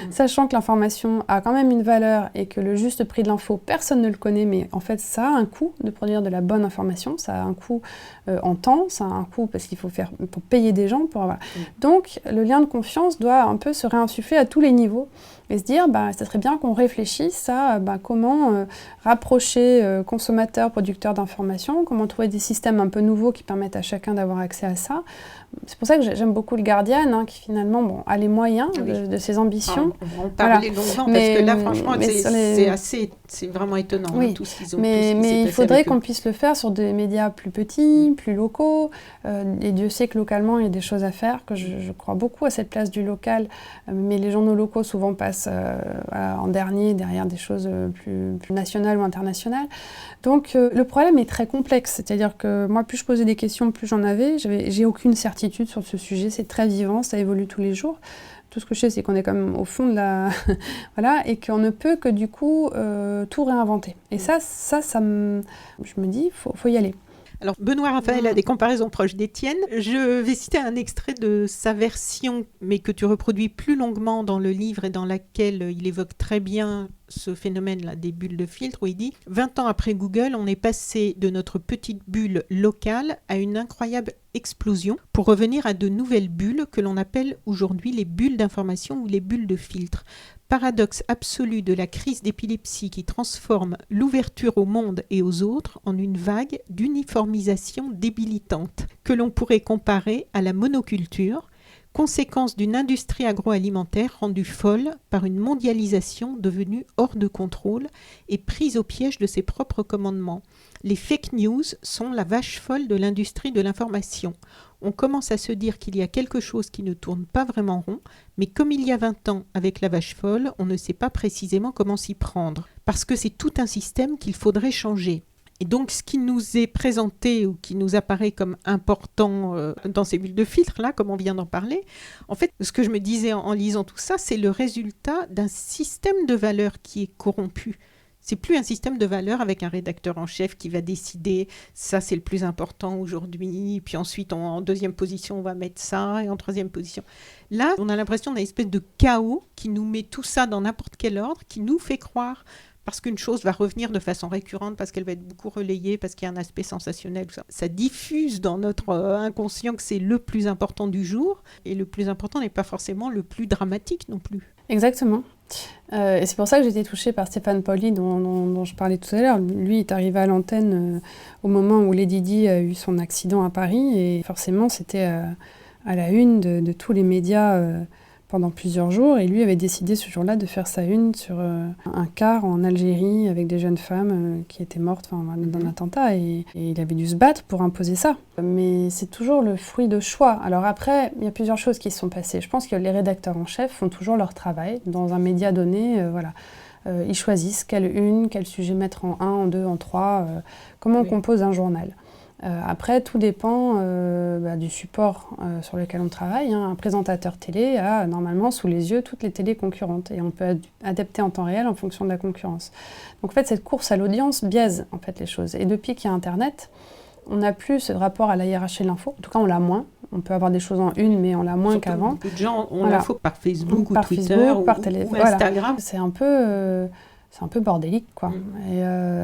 sachant que l'information a quand même une valeur et que le juste prix de l'info, personne ne le connaît, mais en fait ça a un coût de produire de la bonne information, ça a un coût en temps, ça a un coût parce qu'il faut pour payer des gens pour avoir. Donc le lien de confiance doit un peu se réinsuffler à tous les niveaux et se dire, ça serait bien qu'on réfléchisse à comment rapprocher consommateurs, producteurs d'informations, comment trouver des systèmes un peu nouveaux qui permettent à chacun d'avoir accès à ça. C'est pour ça que j'aime beaucoup le Guardian, qui finalement a les moyens de ses ambitions. On va en parler longuement, parce que là, franchement, c'est vraiment étonnant, tout ce qu'ils ont. Mais il faudrait qu'on puisse le faire sur des médias plus petits, plus locaux. Et Dieu sait que localement, il y a des choses à faire, que je crois beaucoup à cette place du local. Mais les journaux locaux souvent passent en dernier, derrière des choses plus nationales ou internationales. Donc le problème est très complexe. C'est-à-dire que moi, plus je posais des questions, plus j'en avais. J'ai aucune certitude sur ce sujet. C'est très vivant, ça évolue tous les jours. Tout ce que je sais, c'est qu'on est quand même au fond de la... voilà, et qu'on ne peut que du coup tout réinventer. Et ça je me dis, faut y aller. Alors, Benoît Raphaël a des comparaisons proches d'Étienne. Je vais citer un extrait de sa version, mais que tu reproduis plus longuement dans le livre et dans laquelle il évoque très bien ce phénomène-là des bulles de filtre où il dit « 20 ans après Google, on est passé de notre petite bulle locale à une incroyable explosion pour revenir à de nouvelles bulles que l'on appelle aujourd'hui les bulles d'information ou les bulles de filtre. Paradoxe absolu de la crise d'épilepsie qui transforme l'ouverture au monde et aux autres en une vague d'uniformisation débilitante que l'on pourrait comparer à la monoculture, conséquence d'une industrie agroalimentaire rendue folle par une mondialisation devenue hors de contrôle et prise au piège de ses propres commandements. Les fake news sont la vache folle de l'industrie de l'information. On commence à se dire qu'il y a quelque chose qui ne tourne pas vraiment rond, mais comme il y a 20 ans avec la vache folle, on ne sait pas précisément comment s'y prendre, parce que c'est tout un système qu'il faudrait changer. Et donc, ce qui nous est présenté ou qui nous apparaît comme important dans ces bulles de filtre, là, comme on vient d'en parler, en fait, ce que je me disais en lisant tout ça, c'est le résultat d'un système de valeurs qui est corrompu. C'est plus un système de valeurs avec un rédacteur en chef qui va décider ça c'est le plus important aujourd'hui, puis ensuite en deuxième position on va mettre ça et en troisième position. Là, on a l'impression d'une espèce de chaos qui nous met tout ça dans n'importe quel ordre, qui nous fait croire parce qu'une chose va revenir de façon récurrente, parce qu'elle va être beaucoup relayée, parce qu'il y a un aspect sensationnel. Ça diffuse dans notre inconscient que c'est le plus important du jour, et le plus important n'est pas forcément le plus dramatique non plus. Exactement. Et c'est pour ça que j'ai été touchée par Stéphane Pauly, dont je parlais tout à l'heure. Lui est arrivé à l'antenne au moment où Lady Di a eu son accident à Paris, et forcément c'était à la une de tous les médias pendant plusieurs jours, et lui avait décidé ce jour-là de faire sa une sur un car en Algérie avec des jeunes femmes qui étaient mortes dans un attentat, et il avait dû se battre pour imposer ça. Mais c'est toujours le fruit de choix. Alors après, il y a plusieurs choses qui se sont passées. Je pense que les rédacteurs en chef font toujours leur travail. Dans un média donné, ils choisissent quelle une, quel sujet mettre en 1, en 2, en 3, comment on compose un journal. Après, tout dépend du support sur lequel on travaille. Un présentateur télé a normalement sous les yeux toutes les télés concurrentes et on peut adapter en temps réel en fonction de la concurrence. Donc en fait, cette course à l'audience biaise en fait les choses. Et depuis qu'il y a Internet, on n'a plus ce rapport à la hiérarchie de l'info. En tout cas, on l'a moins. On peut avoir des choses en une, mais on l'a moins qu'avant. Beaucoup de gens ont l'info par Facebook ou par Twitter Facebook, par ou Instagram. C'est un peu bordélique, quoi. Et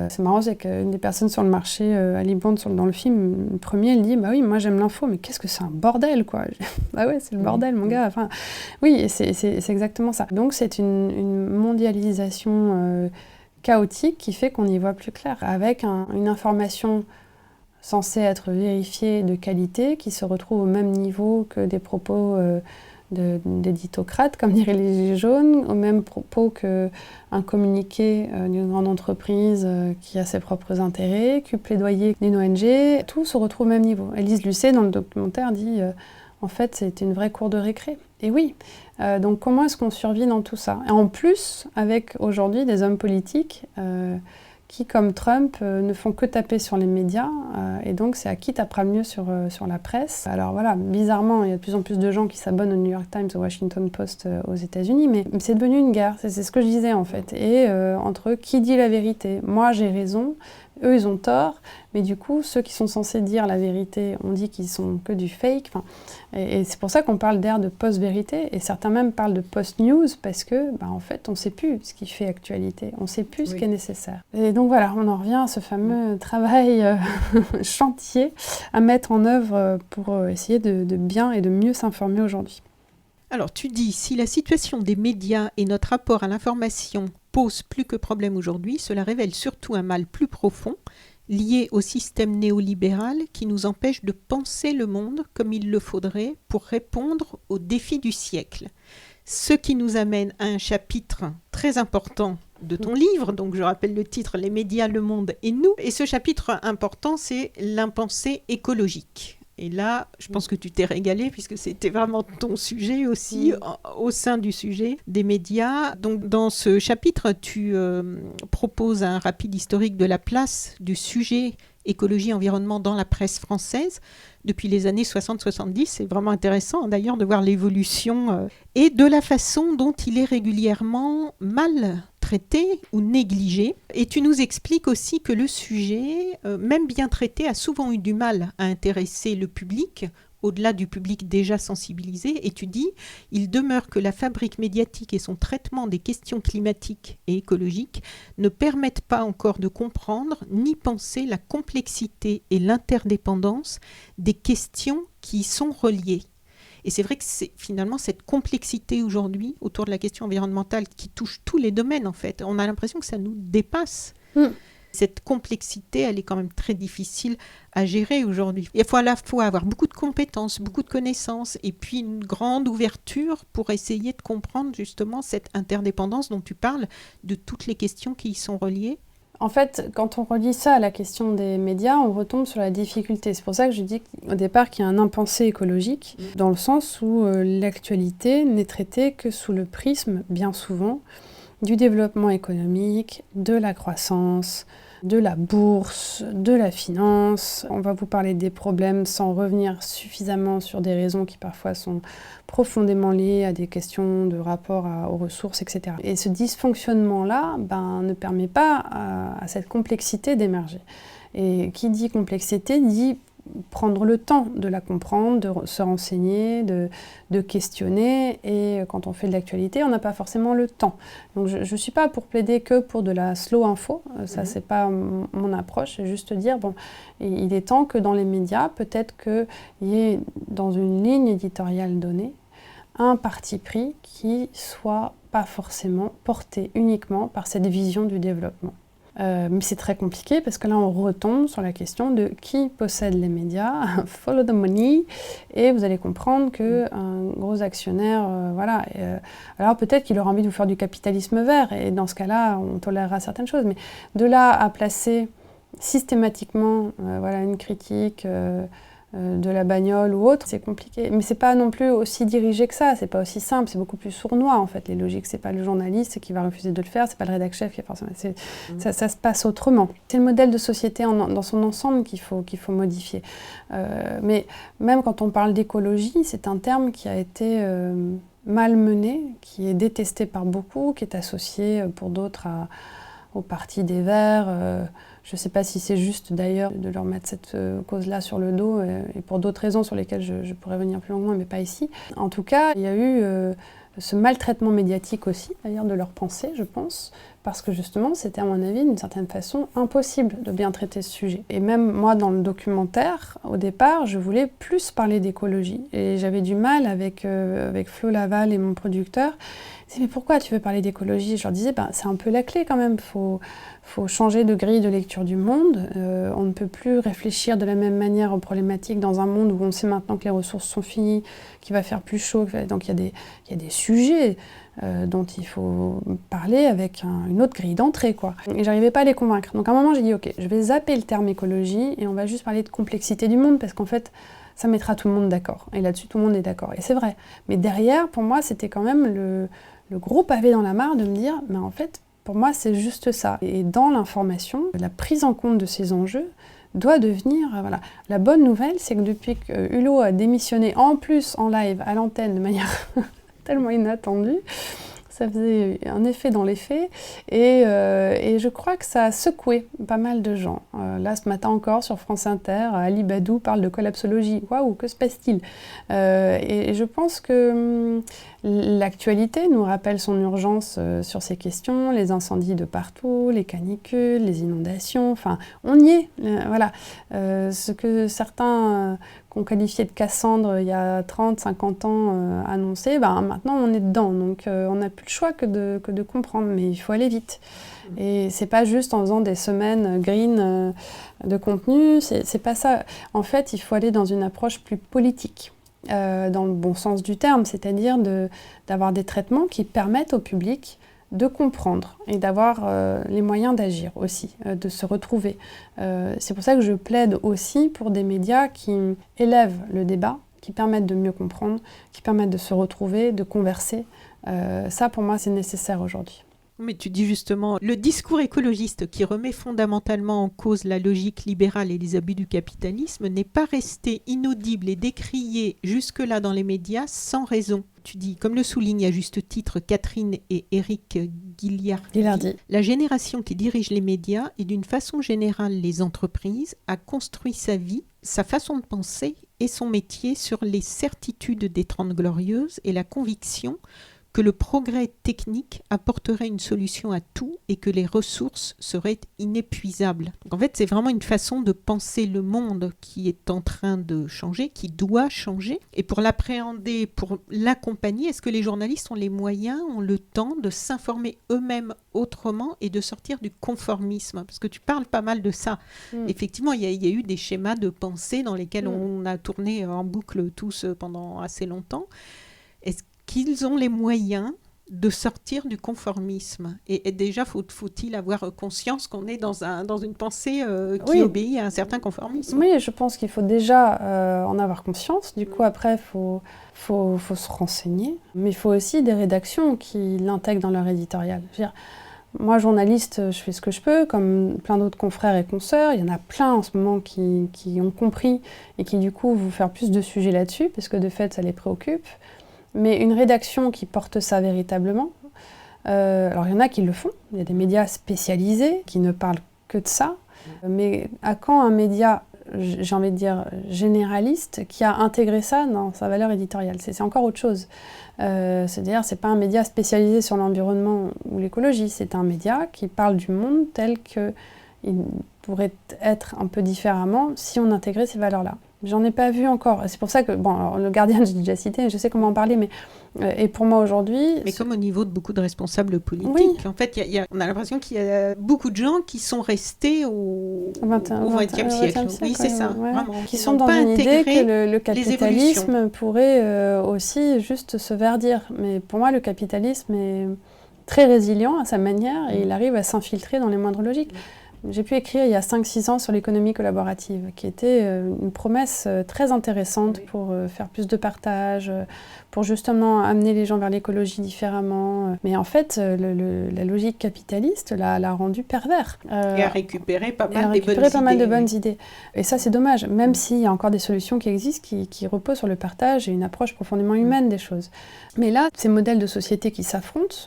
c'est marrant, c'est qu'une des personnes sur le marché, Ali Bond, dans le film, le premier, elle dit « Bah oui, moi j'aime l'info, mais qu'est-ce que c'est un bordel, quoi !» Bah ouais, c'est le bordel, mon gars. Enfin, oui, et c'est exactement ça. Donc c'est une mondialisation chaotique qui fait qu'on y voit plus clair, avec une information censée être vérifiée de qualité, qui se retrouve au même niveau que des propos d'éditocrates, comme diraient les Gilets jaunes, au même propos qu'un communiqué d'une grande entreprise qui a ses propres intérêts, qu'un plaidoyer d'une ONG, tout se retrouve au même niveau. Élise Lucet, dans le documentaire, dit en fait, c'était une vraie cour de récré. Et oui, donc comment est-ce qu'on survit dans tout ça ? Et en plus, avec aujourd'hui des hommes politiques qui, comme Trump, ne font que taper sur les médias, et donc c'est à qui tapera le mieux sur la presse. Alors voilà, bizarrement, il y a de plus en plus de gens qui s'abonnent au New York Times, au Washington Post aux États-Unis, mais c'est devenu une guerre, c'est ce que je disais en fait, et entre qui dit la vérité. Moi j'ai raison, eux ils ont tort, mais du coup ceux qui sont censés dire la vérité, on dit qu'ils sont que du fake, et c'est pour ça qu'on parle d'ère de post-vérité, et certains même parlent de post-news, parce que en fait on ne sait plus ce qui fait actualité, on ne sait plus ce qui est nécessaire. Et donc voilà, on en revient à ce fameux travail chantier à mettre en œuvre pour essayer de bien et de mieux s'informer aujourd'hui. Alors tu dis, si la situation des médias et notre rapport à l'information pose plus que problème aujourd'hui, cela révèle surtout un mal plus profond, lié au système néolibéral qui nous empêche de penser le monde comme il le faudrait pour répondre aux défis du siècle. Ce qui nous amène à un chapitre très important de ton livre, donc je rappelle le titre « Les médias, le monde et nous ». Et ce chapitre important, c'est l'impensé écologique. Et là, je pense que tu t'es régalée puisque c'était vraiment ton sujet aussi au sein du sujet des médias. Donc, dans ce chapitre, tu proposes un rapide historique de la place du sujet écologie-environnement dans la presse française depuis les années 60-70. C'est vraiment intéressant d'ailleurs de voir l'évolution et de la façon dont il est régulièrement mal traité ou négligé. Et tu nous expliques aussi que le sujet, même bien traité, a souvent eu du mal à intéresser le public, au-delà du public déjà sensibilisé. Et tu dis, il demeure que la fabrique médiatique et son traitement des questions climatiques et écologiques ne permettent pas encore de comprendre ni penser la complexité et l'interdépendance des questions qui y sont reliées. Et c'est vrai que c'est finalement cette complexité aujourd'hui autour de la question environnementale qui touche tous les domaines en fait. On a l'impression que ça nous dépasse. Cette complexité, elle est quand même très difficile à gérer aujourd'hui. Il faut à la fois avoir beaucoup de compétences, beaucoup de connaissances et puis une grande ouverture pour essayer de comprendre justement cette interdépendance dont tu parles, de toutes les questions qui y sont reliées. En fait, quand on relie ça à la question des médias, on retombe sur la difficulté. C'est pour ça que je dis au départ qu'il y a un impensé écologique, dans le sens où l'actualité n'est traitée que sous le prisme, bien souvent, du développement économique, de la croissance, de la bourse, de la finance. On va vous parler des problèmes sans revenir suffisamment sur des raisons qui parfois sont profondément liées à des questions de rapport aux ressources, etc. Et ce dysfonctionnement-là ne permet pas à cette complexité d'émerger. Et qui dit complexité dit prendre le temps de la comprendre, de se renseigner, de questionner. Et quand on fait de l'actualité, on n'a pas forcément le temps. Donc je ne suis pas pour plaider que pour de la slow info. Ça, c'est pas mon approche. C'est juste dire, il est temps que dans les médias, peut-être qu'il y ait dans une ligne éditoriale donnée, un parti pris qui soit pas forcément porté uniquement par cette vision du développement. Mais c'est très compliqué parce que là on retombe sur la question de qui possède les médias, follow the money, et vous allez comprendre qu'un gros actionnaire, alors peut-être qu'il aura envie de vous faire du capitalisme vert, et dans ce cas-là on tolérera certaines choses, mais de là à placer systématiquement une critique de la bagnole ou autre, c'est compliqué. Mais c'est pas non plus aussi dirigé que ça, c'est pas aussi simple, c'est beaucoup plus sournois en fait. Les logiques, c'est pas le journaliste qui va refuser de le faire, c'est pas le rédac-chef qui est forcément... Ça se passe autrement. C'est le modèle de société dans son ensemble qu'il faut modifier. Mais même quand on parle d'écologie, c'est un terme qui a été malmené, qui est détesté par beaucoup, qui est associé pour d'autres au Parti des Verts. Je ne sais pas si c'est juste d'ailleurs de leur mettre cette cause-là sur le dos et pour d'autres raisons sur lesquelles je pourrais venir plus longuement, mais pas ici. En tout cas, il y a eu ce maltraitement médiatique aussi, d'ailleurs, de leur pensée, je pense, parce que justement, c'était à mon avis, d'une certaine façon, impossible de bien traiter ce sujet. Et même moi, dans le documentaire, au départ, je voulais plus parler d'écologie. Et j'avais du mal avec Flo Laval et mon producteur. Ils disaient, mais pourquoi tu veux parler d'écologie ? Je leur disais, c'est un peu la clé quand même, faut changer de grille de lecture du monde. On ne peut plus réfléchir de la même manière aux problématiques dans un monde où on sait maintenant que les ressources sont finies, qu'il va faire plus chaud. Donc il y a des sujets dont il faut parler avec une autre grille d'entrée, quoi. Et j'arrivais pas à les convaincre. Donc à un moment, j'ai dit, ok, je vais zapper le terme écologie et on va juste parler de complexité du monde, parce qu'en fait, ça mettra tout le monde d'accord. Et là-dessus, tout le monde est d'accord. Et c'est vrai. Mais derrière, pour moi, c'était quand même le gros pavé dans la mare de me dire, mais en fait, pour moi, c'est juste ça. Et dans l'information, la prise en compte de ces enjeux doit devenir... La bonne nouvelle, c'est que depuis que Hulot a démissionné, en plus en live, à l'antenne, de manière tellement inattendue, ça faisait un effet dans les faits. Et je crois que ça a secoué pas mal de gens. Là, ce matin encore, sur France Inter, Ali Badou parle de collapsologie. Waouh, que se passe-t-il ? Et je pense que l'actualité nous rappelle son urgence sur ces questions, les incendies de partout, les canicules, les inondations, enfin, on y est. Ce que certains qu'on qualifiait de Cassandre il y a 30, 50 ans annonçaient, maintenant on est dedans. Donc on n'a plus le choix que de comprendre, mais il faut aller vite. Et c'est pas juste en faisant des semaines green de contenu, c'est pas ça. En fait, il faut aller dans une approche plus politique. Dans le bon sens du terme, c'est-à-dire d'avoir des traitements qui permettent au public de comprendre et d'avoir les moyens d'agir aussi, de se retrouver. C'est pour ça que je plaide aussi pour des médias qui élèvent le débat, qui permettent de mieux comprendre, qui permettent de se retrouver, de converser. Ça, pour moi, c'est nécessaire aujourd'hui. Mais tu dis justement, le discours écologiste qui remet fondamentalement en cause la logique libérale et les abus du capitalisme n'est pas resté inaudible et décrié jusque-là dans les médias sans raison. Tu dis, comme le souligne à juste titre Catherine et Éric Guilliardi, la génération qui dirige les médias et d'une façon générale les entreprises a construit sa vie, sa façon de penser et son métier sur les certitudes des Trente Glorieuses et la conviction que le progrès technique apporterait une solution à tout et que les ressources seraient inépuisables. Donc en fait, c'est vraiment une façon de penser le monde qui est en train de changer, qui doit changer. Et pour l'appréhender, pour l'accompagner, est-ce que les journalistes ont les moyens, ont le temps de s'informer eux-mêmes autrement et de sortir du conformisme? Parce que tu parles pas mal de ça. Effectivement, il y a eu des schémas de pensée dans lesquels on a tourné en boucle tous pendant assez longtemps. Est-ce qu'ils ont les moyens de sortir du conformisme. Et déjà, faut-il avoir conscience qu'on est dans une pensée qui obéit à un certain conformisme. Oui, je pense qu'il faut déjà en avoir conscience. Du coup, après, il faut se renseigner. Mais il faut aussi des rédactions qui l'intègrent dans leur éditorial. Je veux dire, moi, journaliste, je fais ce que je peux, comme plein d'autres confrères et consoeurs. Il y en a plein en ce moment qui ont compris et qui, du coup, vont faire plus de sujets là-dessus, parce que de fait, ça les préoccupe. Mais une rédaction qui porte ça véritablement, alors il y en a qui le font, il y a des médias spécialisés qui ne parlent que de ça, mais à quand un média, j'ai envie de dire, généraliste, qui a intégré ça dans sa valeur éditoriale? C'est encore autre chose. C'est-à-dire, c'est pas un média spécialisé sur l'environnement ou l'écologie, c'est un média qui parle du monde tel qu'il pourrait être un peu différemment si on intégrait ces valeurs-là. J'en ai pas vu encore. C'est pour ça que, bon, alors, le Guardian, j'ai déjà cité, je sais comment en parler, mais et pour moi aujourd'hui... Mais comme au niveau de beaucoup de responsables politiques, oui. En fait, on a l'impression qu'il y a beaucoup de gens qui sont restés au XXe siècle. Oui, c'est ça, ouais. Vraiment. Qui sont dans une idée que le capitalisme pourrait aussi juste se verdir. Mais pour moi, le capitalisme est très résilient à sa manière et il arrive à s'infiltrer dans les moindres logiques. J'ai pu écrire il y a 5-6 ans sur l'économie collaborative, qui était une promesse très intéressante pour faire plus de partage, pour justement amener les gens vers l'écologie différemment. Mais en fait, la logique capitaliste l'a rendu pervers. Et a récupéré pas mal de bonnes idées. Et ça, c'est dommage, même s'il y a encore des solutions qui existent, qui reposent sur le partage et une approche profondément humaine des choses. Mais là, ces modèles de société qui s'affrontent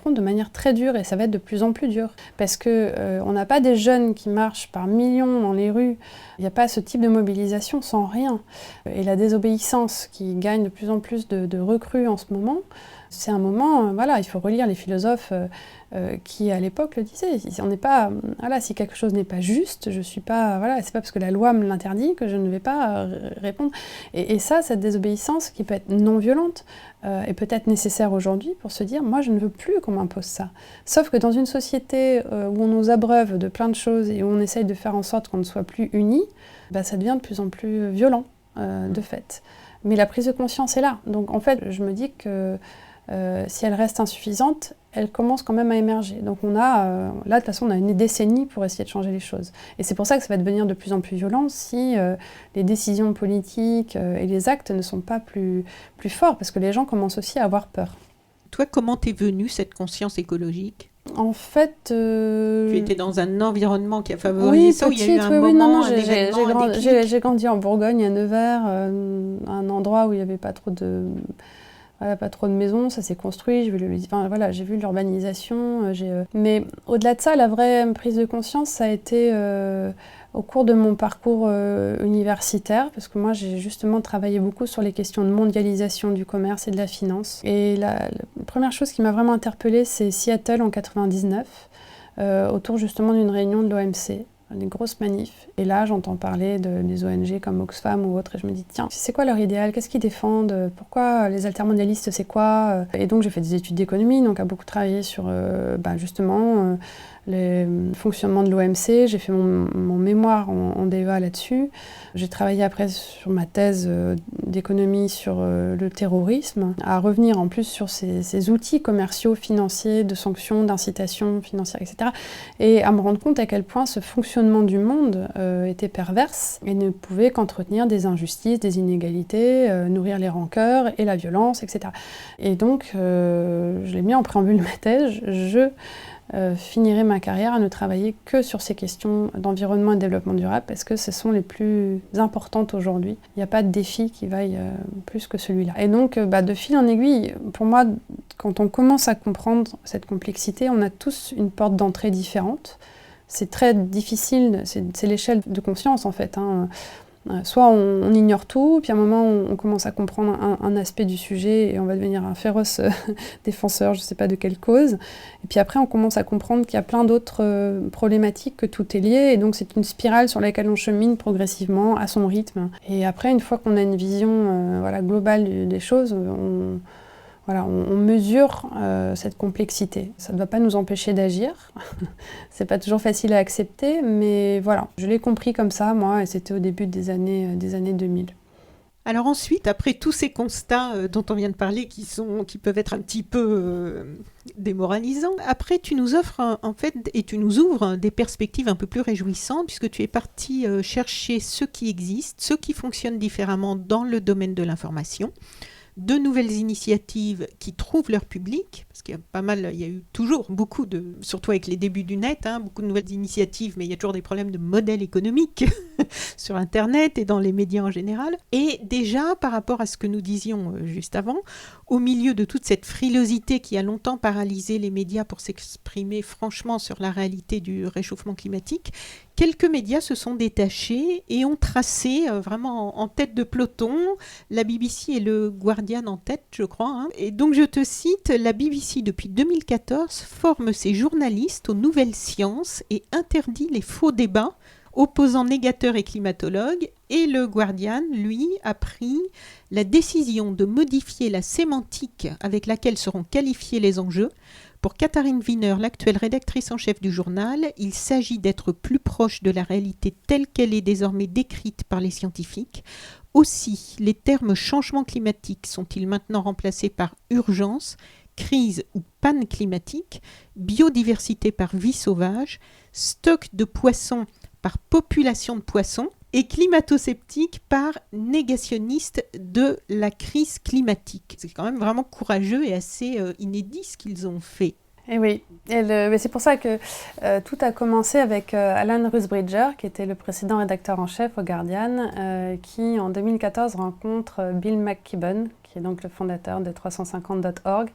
de manière très dure, et ça va être de plus en plus dur. Parce qu'on n'a pas des jeunes qui marchent par millions dans les rues. Il n'y a pas ce type de mobilisation sans rien. Et la désobéissance qui gagne de plus en plus de recrues en ce moment, c'est un moment, voilà, il faut relire les philosophes qui, à l'époque, le disaient. On n'est pas, voilà, si quelque chose n'est pas juste, je suis pas, voilà, c'est pas parce que la loi me l'interdit que je ne vais pas répondre. Et ça, cette désobéissance qui peut être non violente, est peut-être nécessaire aujourd'hui pour se dire, moi, je ne veux plus qu'on m'impose ça. Sauf que dans une société où on nous abreuve de plein de choses et où on essaye de faire en sorte qu'on ne soit plus unis, bah, ça devient de plus en plus violent, de fait. Mais la prise de conscience est là. Donc, en fait, je me dis que si elle reste insuffisante, elle commence quand même à émerger. Donc on a, là de toute façon on a une décennie pour essayer de changer les choses. Et c'est pour ça que ça va devenir de plus en plus violent si les décisions politiques et les actes ne sont pas plus forts, parce que les gens commencent aussi à avoir peur. Toi, comment t'es venue cette conscience écologique ? En fait... Tu étais dans un environnement qui a favorisé ça, où il y a eu un moment, un événement, un déclic. J'ai grandi en Bourgogne, à Nevers, un endroit où il n'y avait pas trop de maisons, ça s'est construit, j'ai vu l'urbanisation. Mais au-delà de ça, la vraie prise de conscience, ça a été au cours de mon parcours universitaire, parce que moi j'ai justement travaillé beaucoup sur les questions de mondialisation du commerce et de la finance. Et la première chose qui m'a vraiment interpellée, c'est Seattle en 99, autour justement d'une réunion de l'OMC. Des grosses manifs. Et là, j'entends parler des ONG comme Oxfam ou autres, et je me dis, tiens, c'est quoi leur idéal? Qu'est-ce qu'ils défendent? Pourquoi les altermondialistes, c'est quoi? Et donc, j'ai fait des études d'économie, donc à beaucoup travaillé sur, justement, le fonctionnement de l'OMC. J'ai fait mon mémoire en DEA là-dessus. J'ai travaillé après sur ma thèse d'économie sur le terrorisme, à revenir en plus sur ces outils commerciaux, financiers, de sanctions, d'incitation financière, etc. Et à me rendre compte à quel point ce fonctionnement du monde était perverse et ne pouvait qu'entretenir des injustices, des inégalités, nourrir les rancœurs et la violence, etc. Et donc, je l'ai mis en préambule de ma thèse, je finirai ma carrière à ne travailler que sur ces questions d'environnement et de développement durable parce que ce sont les plus importantes aujourd'hui. Il n'y a pas de défi qui vaille plus que celui-là. Et donc, de fil en aiguille, pour moi, quand on commence à comprendre cette complexité, on a tous une porte d'entrée différente. C'est très difficile, c'est l'échelle de conscience en fait, hein. Soit on ignore tout, puis à un moment on commence à comprendre un aspect du sujet et on va devenir un féroce défenseur, je ne sais pas de quelle cause. Et puis après on commence à comprendre qu'il y a plein d'autres problématiques, que tout est lié. Et donc c'est une spirale sur laquelle on chemine progressivement à son rythme. Et après, une fois qu'on a une vision globale des choses, on mesure cette complexité. Ça ne doit pas nous empêcher d'agir. C'est pas toujours facile à accepter, mais voilà. Je l'ai compris comme ça, moi, et c'était au début des années 2000. Alors ensuite, après tous ces constats dont on vient de parler, qui peuvent être un petit peu démoralisants, après tu nous offres et tu nous ouvres des perspectives un peu plus réjouissantes, puisque tu es parti chercher ce qui existe, ce qui fonctionne différemment dans le domaine de l'information, de nouvelles initiatives qui trouvent leur public, parce qu'il y a eu toujours beaucoup surtout avec les débuts du net, beaucoup de nouvelles initiatives, mais il y a toujours des problèmes de modèle économique sur Internet et dans les médias en général. Et déjà, par rapport à ce que nous disions juste avant, au milieu de toute cette frilosité qui a longtemps paralysé les médias pour s'exprimer franchement sur la réalité du réchauffement climatique, quelques médias se sont détachés et ont tracé vraiment en tête de peloton, la BBC et le Guardian en tête, je crois. Et donc je te cite, la BBC depuis 2014 forme ses journalistes aux nouvelles sciences et interdit les faux débats opposant négateurs et climatologues, et le Guardian, lui, a pris la décision de modifier la sémantique avec laquelle seront qualifiés les enjeux. Pour Katharine Wiener, l'actuelle rédactrice en chef du journal, il s'agit d'être plus proche de la réalité telle qu'elle est désormais décrite par les scientifiques. Aussi, les termes changement climatique sont-ils maintenant remplacés par urgence, crise ou panne climatique, biodiversité par vie sauvage, stock de poissons par population de poissons et climato-sceptique par négationniste de la crise climatique. C'est quand même vraiment courageux et assez inédit ce qu'ils ont fait. Et oui, mais c'est pour ça que tout a commencé avec Alan Rusbridger, qui était le précédent rédacteur en chef au Guardian, qui en 2014 rencontre Bill McKibben, qui est donc le fondateur de 350.org,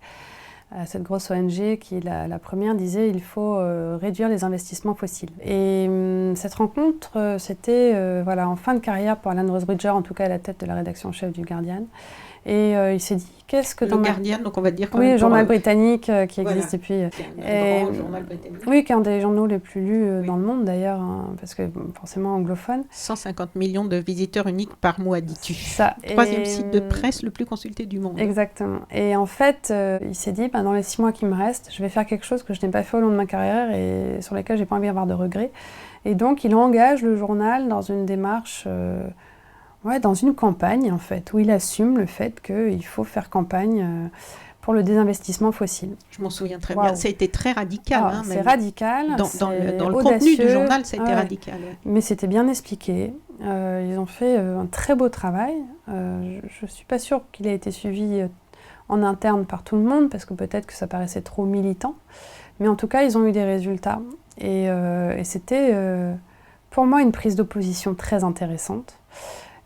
cette grosse ONG qui, la première, disait il faut réduire les investissements fossiles. Et cette rencontre, c'était en fin de carrière pour Alan Rusbridger, en tout cas à la tête de la rédaction en chef du Guardian. Et il s'est dit, qu'est-ce que dans... Le Guardian, donc on va dire... Oui, journal britannique qui existe depuis... un grand journal britannique. Oui, qui est un des journaux les plus lus dans le monde d'ailleurs, parce que forcément anglophone. 150 millions de visiteurs uniques par mois, dis-tu. Ça. Troisième site de presse le plus consulté du monde. Exactement. Et en fait, il s'est dit, dans les 6 mois qui me restent, je vais faire quelque chose que je n'ai pas fait au long de ma carrière et sur lequel j'ai pas envie d'avoir de regrets. Et donc, il engage le journal dans une démarche... dans une campagne, en fait, où il assume le fait qu'il faut faire campagne pour le désinvestissement fossil. Je m'en souviens très bien. Ça a été très radical. C'est radical. Dans le contenu du journal, ça a été radical. Ouais. Mais c'était bien expliqué. Ils ont fait un très beau travail. Je ne suis pas sûre qu'il ait été suivi en interne par tout le monde, parce que peut-être que ça paraissait trop militant. Mais en tout cas, ils ont eu des résultats. Et c'était, pour moi, une prise d'opposition très intéressante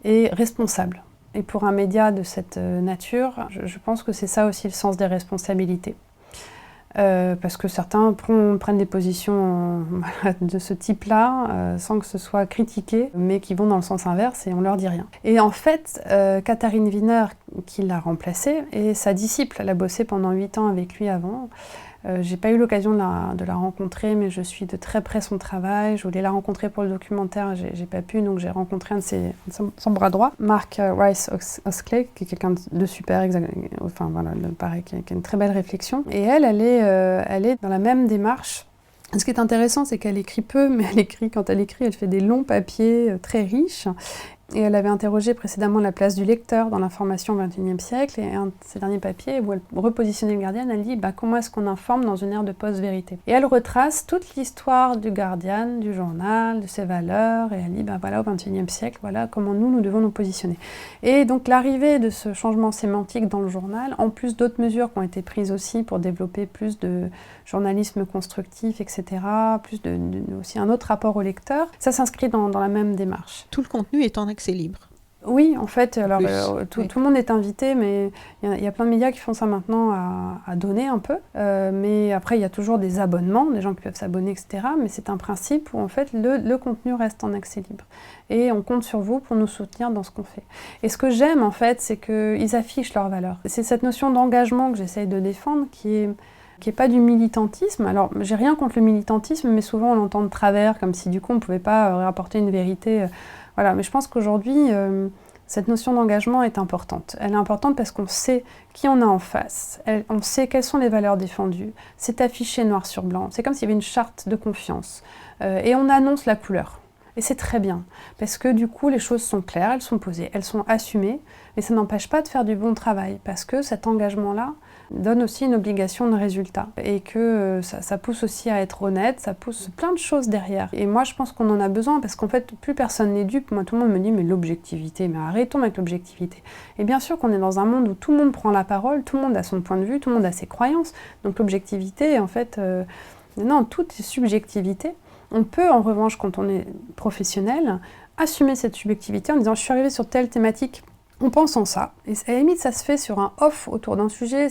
et responsable. Et pour un média de cette nature, je pense que c'est ça aussi le sens des responsabilités. Parce que certains prennent des positions de ce type-là, sans que ce soit critiqué, mais qui vont dans le sens inverse et on leur dit rien. Et en fait, Katharine Wiener, qui l'a remplacée, et sa disciple, elle a bossé pendant 8 ans avec lui avant. J'ai pas eu l'occasion de la rencontrer, mais je suis de très près son travail. Je voulais la rencontrer pour le documentaire, j'ai pas pu, donc j'ai rencontré son bras droit, Mark Rice-Oxley, qui est quelqu'un de super, pareil, qui a une très belle réflexion. Et elle est dans la même démarche Ce qui est intéressant, c'est qu'elle écrit peu, mais quand elle écrit, elle fait des longs papiers très riches. Et elle avait interrogé précédemment la place du lecteur dans l'information au XXIe siècle, et un de ses derniers papiers où elle repositionnait le Guardian, elle dit comment est-ce qu'on informe dans une ère de post-vérité. Et elle retrace toute l'histoire du Guardian, du journal, de ses valeurs, et elle dit voilà, au XXIe siècle, voilà comment nous devons nous positionner. Et donc l'arrivée de ce changement sémantique dans le journal, en plus d'autres mesures qui ont été prises aussi pour développer plus de journalisme constructif, etc., aussi un autre rapport au lecteur, ça s'inscrit dans la même démarche. Tout le contenu est en accès libre. Oui, en fait, alors, tout le monde est invité, mais il y a plein de médias qui font ça maintenant à donner un peu. Mais après, il y a toujours des abonnements, des gens qui peuvent s'abonner, etc. Mais c'est un principe où en fait, le contenu reste en accès libre. Et on compte sur vous pour nous soutenir dans ce qu'on fait. Et ce que j'aime, en fait, c'est qu'ils affichent leurs valeurs. C'est cette notion d'engagement que j'essaye de défendre qui est pas du militantisme. Alors, j'ai rien contre le militantisme, mais souvent on l'entend de travers, comme si du coup on ne pouvait pas rapporter une vérité. Voilà, mais je pense qu'aujourd'hui, cette notion d'engagement est importante. Elle est importante parce qu'on sait qui on a en face, on sait quelles sont les valeurs défendues, c'est affiché noir sur blanc, c'est comme s'il y avait une charte de confiance, et on annonce la couleur. Et c'est très bien, parce que du coup, les choses sont claires, elles sont posées, elles sont assumées, mais ça n'empêche pas de faire du bon travail, parce que cet engagement-là donne aussi une obligation de résultat, et que ça pousse aussi à être honnête, ça pousse plein de choses derrière. Et moi, je pense qu'on en a besoin, parce qu'en fait, plus personne n'est dupe. Moi, tout le monde me dit, mais l'objectivité, mais arrêtons avec l'objectivité. Et bien sûr qu'on est dans un monde où tout le monde prend la parole, tout le monde a son point de vue, tout le monde a ses croyances, donc l'objectivité, en fait, non, tout est subjectivité. On peut, en revanche, quand on est professionnel, assumer cette subjectivité en disant « je suis arrivée sur telle thématique, on pense en ça ». Et à la limite, ça se fait sur un off autour d'un sujet.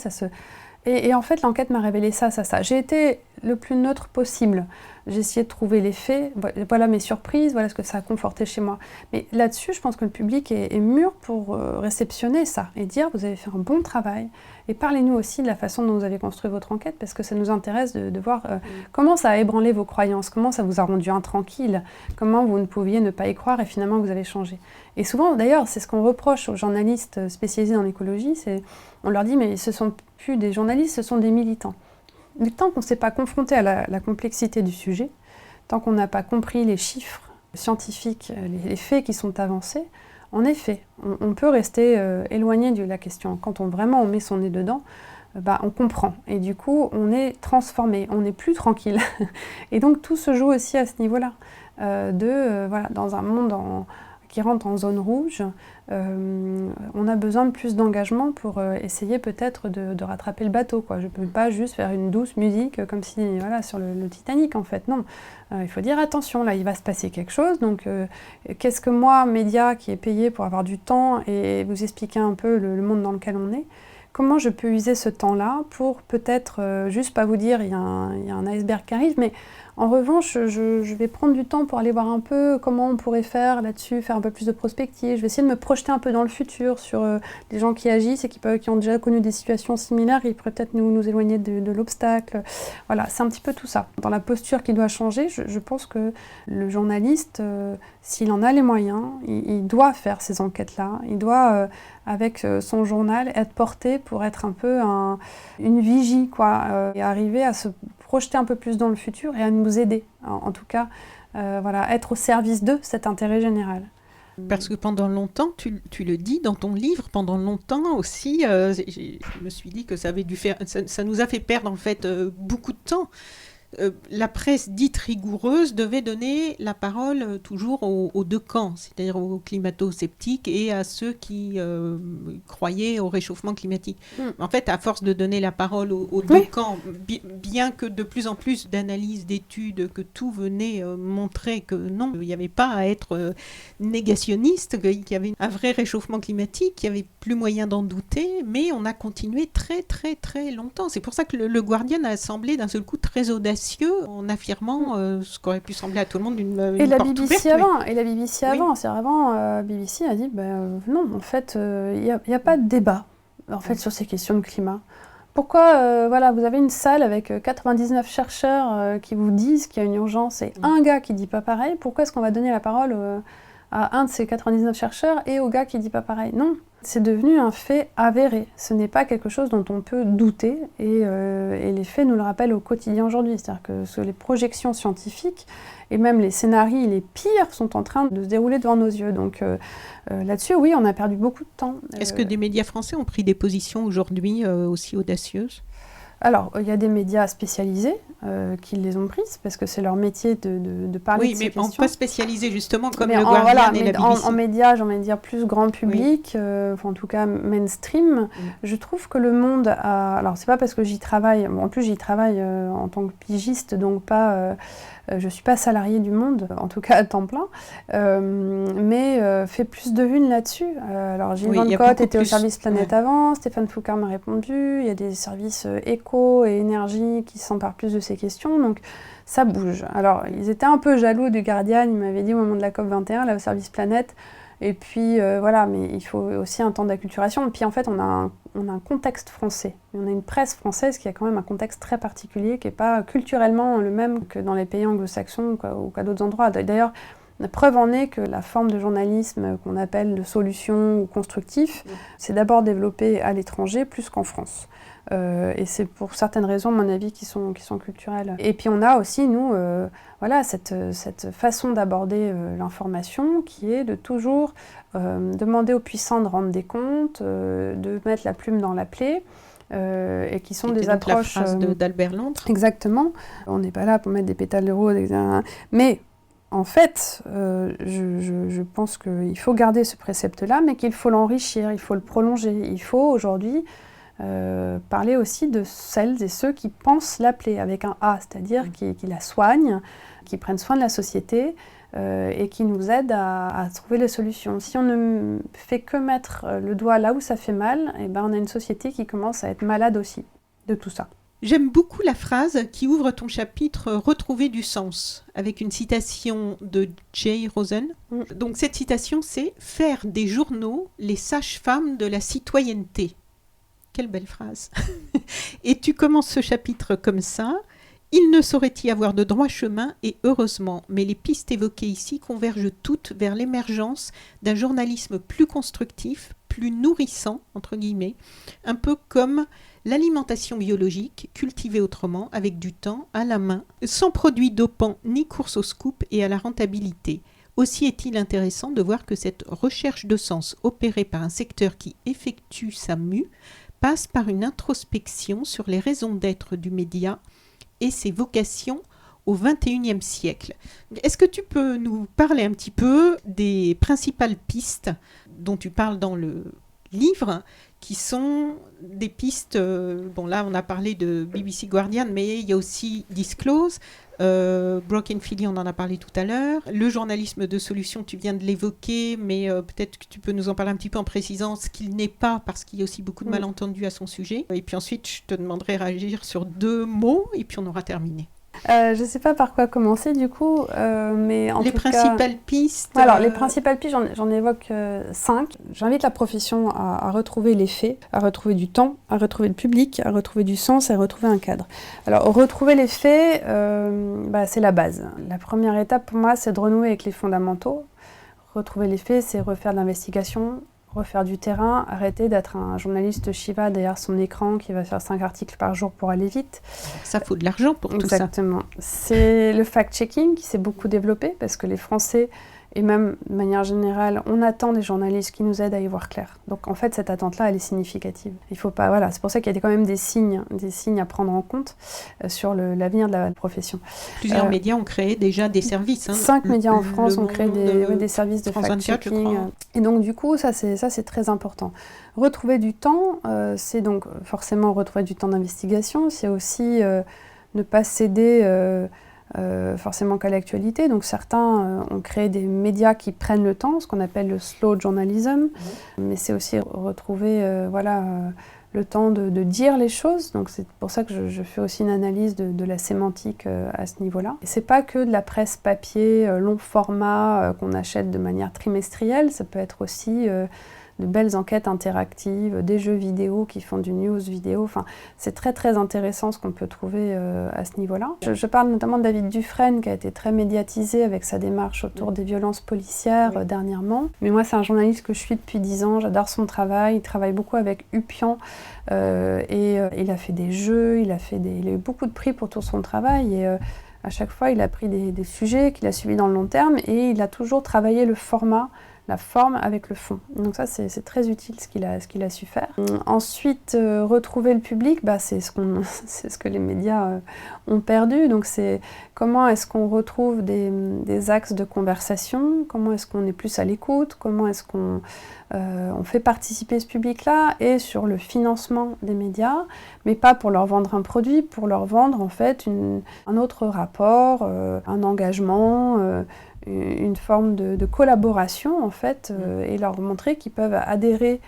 Et en fait, l'enquête m'a révélé ça. J'ai été le plus neutre possible. J'ai essayé de trouver les faits, voilà mes surprises, voilà ce que ça a conforté chez moi. Mais là-dessus, je pense que le public est mûr pour réceptionner ça et dire « vous avez fait un bon travail ». Et parlez-nous aussi de la façon dont vous avez construit votre enquête, parce que ça nous intéresse de voir comment ça a ébranlé vos croyances, comment ça vous a rendu intranquille, comment vous ne pouviez ne pas y croire et finalement vous avez changé. Et souvent, d'ailleurs, c'est ce qu'on reproche aux journalistes spécialisés dans l'écologie, on leur dit « mais ce ne sont plus des journalistes, ce sont des militants ». Tant qu'on ne s'est pas confronté à la complexité du sujet, tant qu'on n'a pas compris les chiffres scientifiques, les faits qui sont avancés, en effet, on peut rester éloigné de la question. Quand on met son nez dedans, on comprend. Et du coup, on est transformé, on n'est plus tranquille. Et donc, tout se joue aussi à ce niveau-là. Dans un monde qui rentre en zone rouge, on a besoin de plus d'engagement pour essayer peut-être de rattraper le bateau, quoi. Je ne peux pas juste faire une douce musique comme si, sur le Titanic, en fait. Non, il faut dire attention, là, il va se passer quelque chose. Donc, qu'est-ce que moi, média qui est payé pour avoir du temps et vous expliquer un peu le monde dans lequel on est, comment je peux user ce temps-là pour peut-être, juste pas vous dire il y a un iceberg qui arrive, mais en revanche, je vais prendre du temps pour aller voir un peu comment on pourrait faire là-dessus, faire un peu plus de prospective. Je vais essayer de me projeter un peu dans le futur sur les gens qui agissent et qui ont déjà connu des situations similaires, qui pourraient peut-être nous éloigner de l'obstacle. Voilà, c'est un petit peu tout ça. Dans la posture qui doit changer, je pense que le journaliste, s'il en a les moyens, il doit faire ces enquêtes-là. Il doit, avec son journal, être porté pour être un peu une vigie, quoi, et arriver à se projeter un peu plus dans le futur et à nous aider, en tout cas, être au service de cet intérêt général. Parce que pendant longtemps, tu le dis dans ton livre, pendant longtemps aussi, je me suis dit que ça nous a fait perdre en fait beaucoup de temps. La presse dite rigoureuse devait donner la parole toujours aux deux camps, c'est-à-dire aux climato-sceptiques et à ceux qui croyaient au réchauffement climatique. En fait, à force de donner la parole aux deux camps, bien que de plus en plus d'analyses, d'études, que tout venait montrer que non, il n'y avait pas à être négationniste, qu'il y avait un vrai réchauffement climatique, qu'il n'y avait plus moyen d'en douter, mais on a continué très très très longtemps. C'est pour ça que le Guardian a semblé d'un seul coup très audacieux en affirmant ce qu'aurait pu sembler à tout le monde une porte ouverte. Et la BBC avant, BBC a dit non, en fait, il n'y a pas de débat en fait, sur ces questions de climat. Pourquoi vous avez une salle avec 99 chercheurs qui vous disent qu'il y a une urgence et un gars qui ne dit pas pareil, pourquoi est-ce qu'on va donner la parole à un de ces 99 chercheurs et au gars qui ne dit pas pareil ? Non. C'est devenu un fait avéré. Ce n'est pas quelque chose dont on peut douter et les faits nous le rappellent au quotidien aujourd'hui. C'est-à-dire que les projections scientifiques et même les scénarios les pires sont en train de se dérouler devant nos yeux. Donc là-dessus, oui, on a perdu beaucoup de temps. Est-ce que des médias français ont pris des positions aujourd'hui aussi audacieuses ? Alors, il y a des médias spécialisés qui les ont prises, parce que c'est leur métier de parler de ces questions. Oui, mais pas spécialisés justement, comme mais le Guardian voilà, et la BBC. En médias, j'ai envie de dire plus grand public, en tout cas mainstream, je trouve que le monde a... Alors, c'est pas parce que j'y travaille, en plus j'y travaille en tant que pigiste, donc pas... je ne suis pas salariée du Monde, en tout cas à temps plein, mais fait plus de une là-dessus. Alors Gilles Van Cotte était au service Planète avant, Stéphane Foucard m'a répondu, il y a des services éco et énergie qui s'emparent plus de ces questions, donc ça bouge. Alors ils étaient un peu jaloux du Guardian, ils m'avaient dit au moment de la COP21, là au service Planète, et puis voilà, mais il faut aussi un temps d'acculturation. Et puis en fait, on a un contexte français. On a une presse française qui a quand même un contexte très particulier, qui n'est pas culturellement le même que dans les pays anglo-saxons ou qu'à d'autres endroits. D'ailleurs, la preuve en est que la forme de journalisme qu'on appelle de solution ou constructif, c'est d'abord développé à l'étranger plus qu'en France. Et c'est pour certaines raisons, à mon avis, qui sont culturelles. Et puis on a aussi, nous, voilà, cette façon d'aborder l'information qui est de toujours demander aux puissants de rendre des comptes, de mettre la plume dans la plaie. Et qui sont des approches... la phrase d'Albert Londres. Exactement. On n'est pas là pour mettre des pétales de rose, mais en fait, je pense qu'il faut garder ce précepte-là, mais qu'il faut l'enrichir, il faut le prolonger. Il faut aujourd'hui parler aussi de celles et ceux qui pensent la plaie avec un A, c'est-à-dire qui la soignent, qui prennent soin de la société et qui nous aident à trouver les solutions. Si on ne fait que mettre le doigt là où ça fait mal, eh ben on a une société qui commence à être malade aussi de tout ça. J'aime beaucoup la phrase qui ouvre ton chapitre « Retrouver du sens » avec une citation de Jay Rosen. Donc cette citation, c'est « Faire des journaux les sages-femmes de la citoyenneté ». Quelle belle phrase. Et tu commences ce chapitre comme ça. « Il ne saurait y avoir de droit chemin et heureusement, mais les pistes évoquées ici convergent toutes vers l'émergence d'un journalisme plus constructif, plus nourrissant, entre guillemets, un peu comme l'alimentation biologique, cultivée autrement, avec du temps, à la main, sans produits dopants ni course au scoop et à la rentabilité. Aussi est-il intéressant de voir que cette recherche de sens opérée par un secteur qui effectue sa mue passe par une introspection sur les raisons d'être du média et ses vocations au XXIe siècle. Est-ce que tu peux nous parler un petit peu des principales pistes dont tu parles dans le livre, qui sont des pistes, bon là on a parlé de BBC Guardian, mais il y a aussi Disclose, Broken Philly, on en a parlé tout à l'heure, le journalisme de solution, tu viens de l'évoquer, mais peut-être que tu peux nous en parler un petit peu en précisant ce qu'il n'est pas, parce qu'il y a aussi beaucoup de malentendus à son sujet. Et puis ensuite, je te demanderai de réagir sur 2 mots, et puis on aura terminé. Je ne sais pas par quoi commencer du coup, mais en les tout principales cas, pistes. Alors, les principales pistes, j'en évoque 5. J'invite la profession à retrouver les faits, à retrouver du temps, à retrouver le public, à retrouver du sens et à retrouver un cadre. Alors, retrouver les faits, c'est la base. La première étape pour moi, c'est de renouer avec les fondamentaux. Retrouver les faits, c'est refaire de l'investigation, refaire du terrain, arrêter d'être un journaliste Shiva derrière son écran qui va faire 5 articles par jour pour aller vite. Ça faut de l'argent pour tout ça. Exactement. C'est le fact-checking qui s'est beaucoup développé parce que les Français, et même de manière générale, on attend des journalistes qui nous aident à y voir clair. Donc en fait, cette attente-là, elle est significative. Il faut pas, voilà, c'est pour ça qu'il y a quand même des signes à prendre en compte sur l'avenir de la profession. Plusieurs médias ont créé déjà des services. 5 médias en France ont créé des services de fact-checking. Et donc du coup, ça c'est très important. Retrouver du temps, c'est donc forcément retrouver du temps d'investigation. C'est aussi ne pas céder forcément qu'à l'actualité. Donc certains ont créé des médias qui prennent le temps, ce qu'on appelle le slow journalism, mais c'est aussi retrouver le temps de dire les choses. Donc c'est pour ça que je fais aussi une analyse de la sémantique à ce niveau-là. Et c'est pas que de la presse papier long format qu'on achète de manière trimestrielle, ça peut être aussi de belles enquêtes interactives, des jeux vidéo qui font du news vidéo. Enfin, c'est très très intéressant ce qu'on peut trouver à ce niveau-là. Je parle notamment de David Dufresne qui a été très médiatisé avec sa démarche autour des violences policières dernièrement. Mais moi, c'est un journaliste que je suis depuis 10 ans, j'adore son travail. Il travaille beaucoup avec Upian et il a fait des jeux, il a eu beaucoup de prix pour tout son travail. Et à chaque fois, il a pris des sujets qu'il a suivis dans le long terme et il a toujours travaillé le format, la forme avec le fond. Donc ça, c'est très utile ce qu'il a su faire. Ensuite, retrouver le public, c'est ce que les médias ont perdu. Donc c'est comment est-ce qu'on retrouve des axes de conversation, comment est-ce qu'on est plus à l'écoute, comment est-ce qu'on fait participer ce public-là, et sur le financement des médias, mais pas pour leur vendre un produit, pour leur vendre en fait un autre rapport, un engagement, une forme de collaboration en fait, et leur montrer qu'ils peuvent adhérer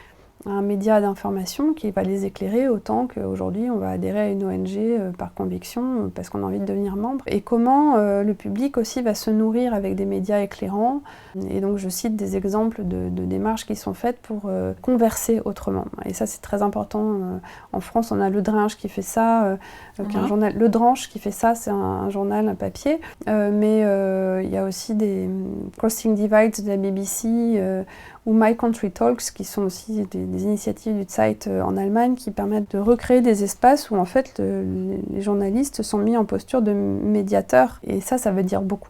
à un média d'information qui va les éclairer autant qu'aujourd'hui on va adhérer à une ONG par conviction, parce qu'on a envie de devenir membre. Et comment le public aussi va se nourrir avec des médias éclairants. Et donc je cite des exemples de démarches qui sont faites pour converser autrement. Et ça c'est très important. En France on a Le Drinche qui fait ça, qui est un journal. Le Dranche qui fait ça, c'est un journal, un papier. Mais il y a aussi des Crossing Divides de la BBC, ou My Country Talks, qui sont aussi des initiatives du Zeit en Allemagne, qui permettent de recréer des espaces où en fait les journalistes sont mis en posture de médiateurs. Et ça veut dire beaucoup.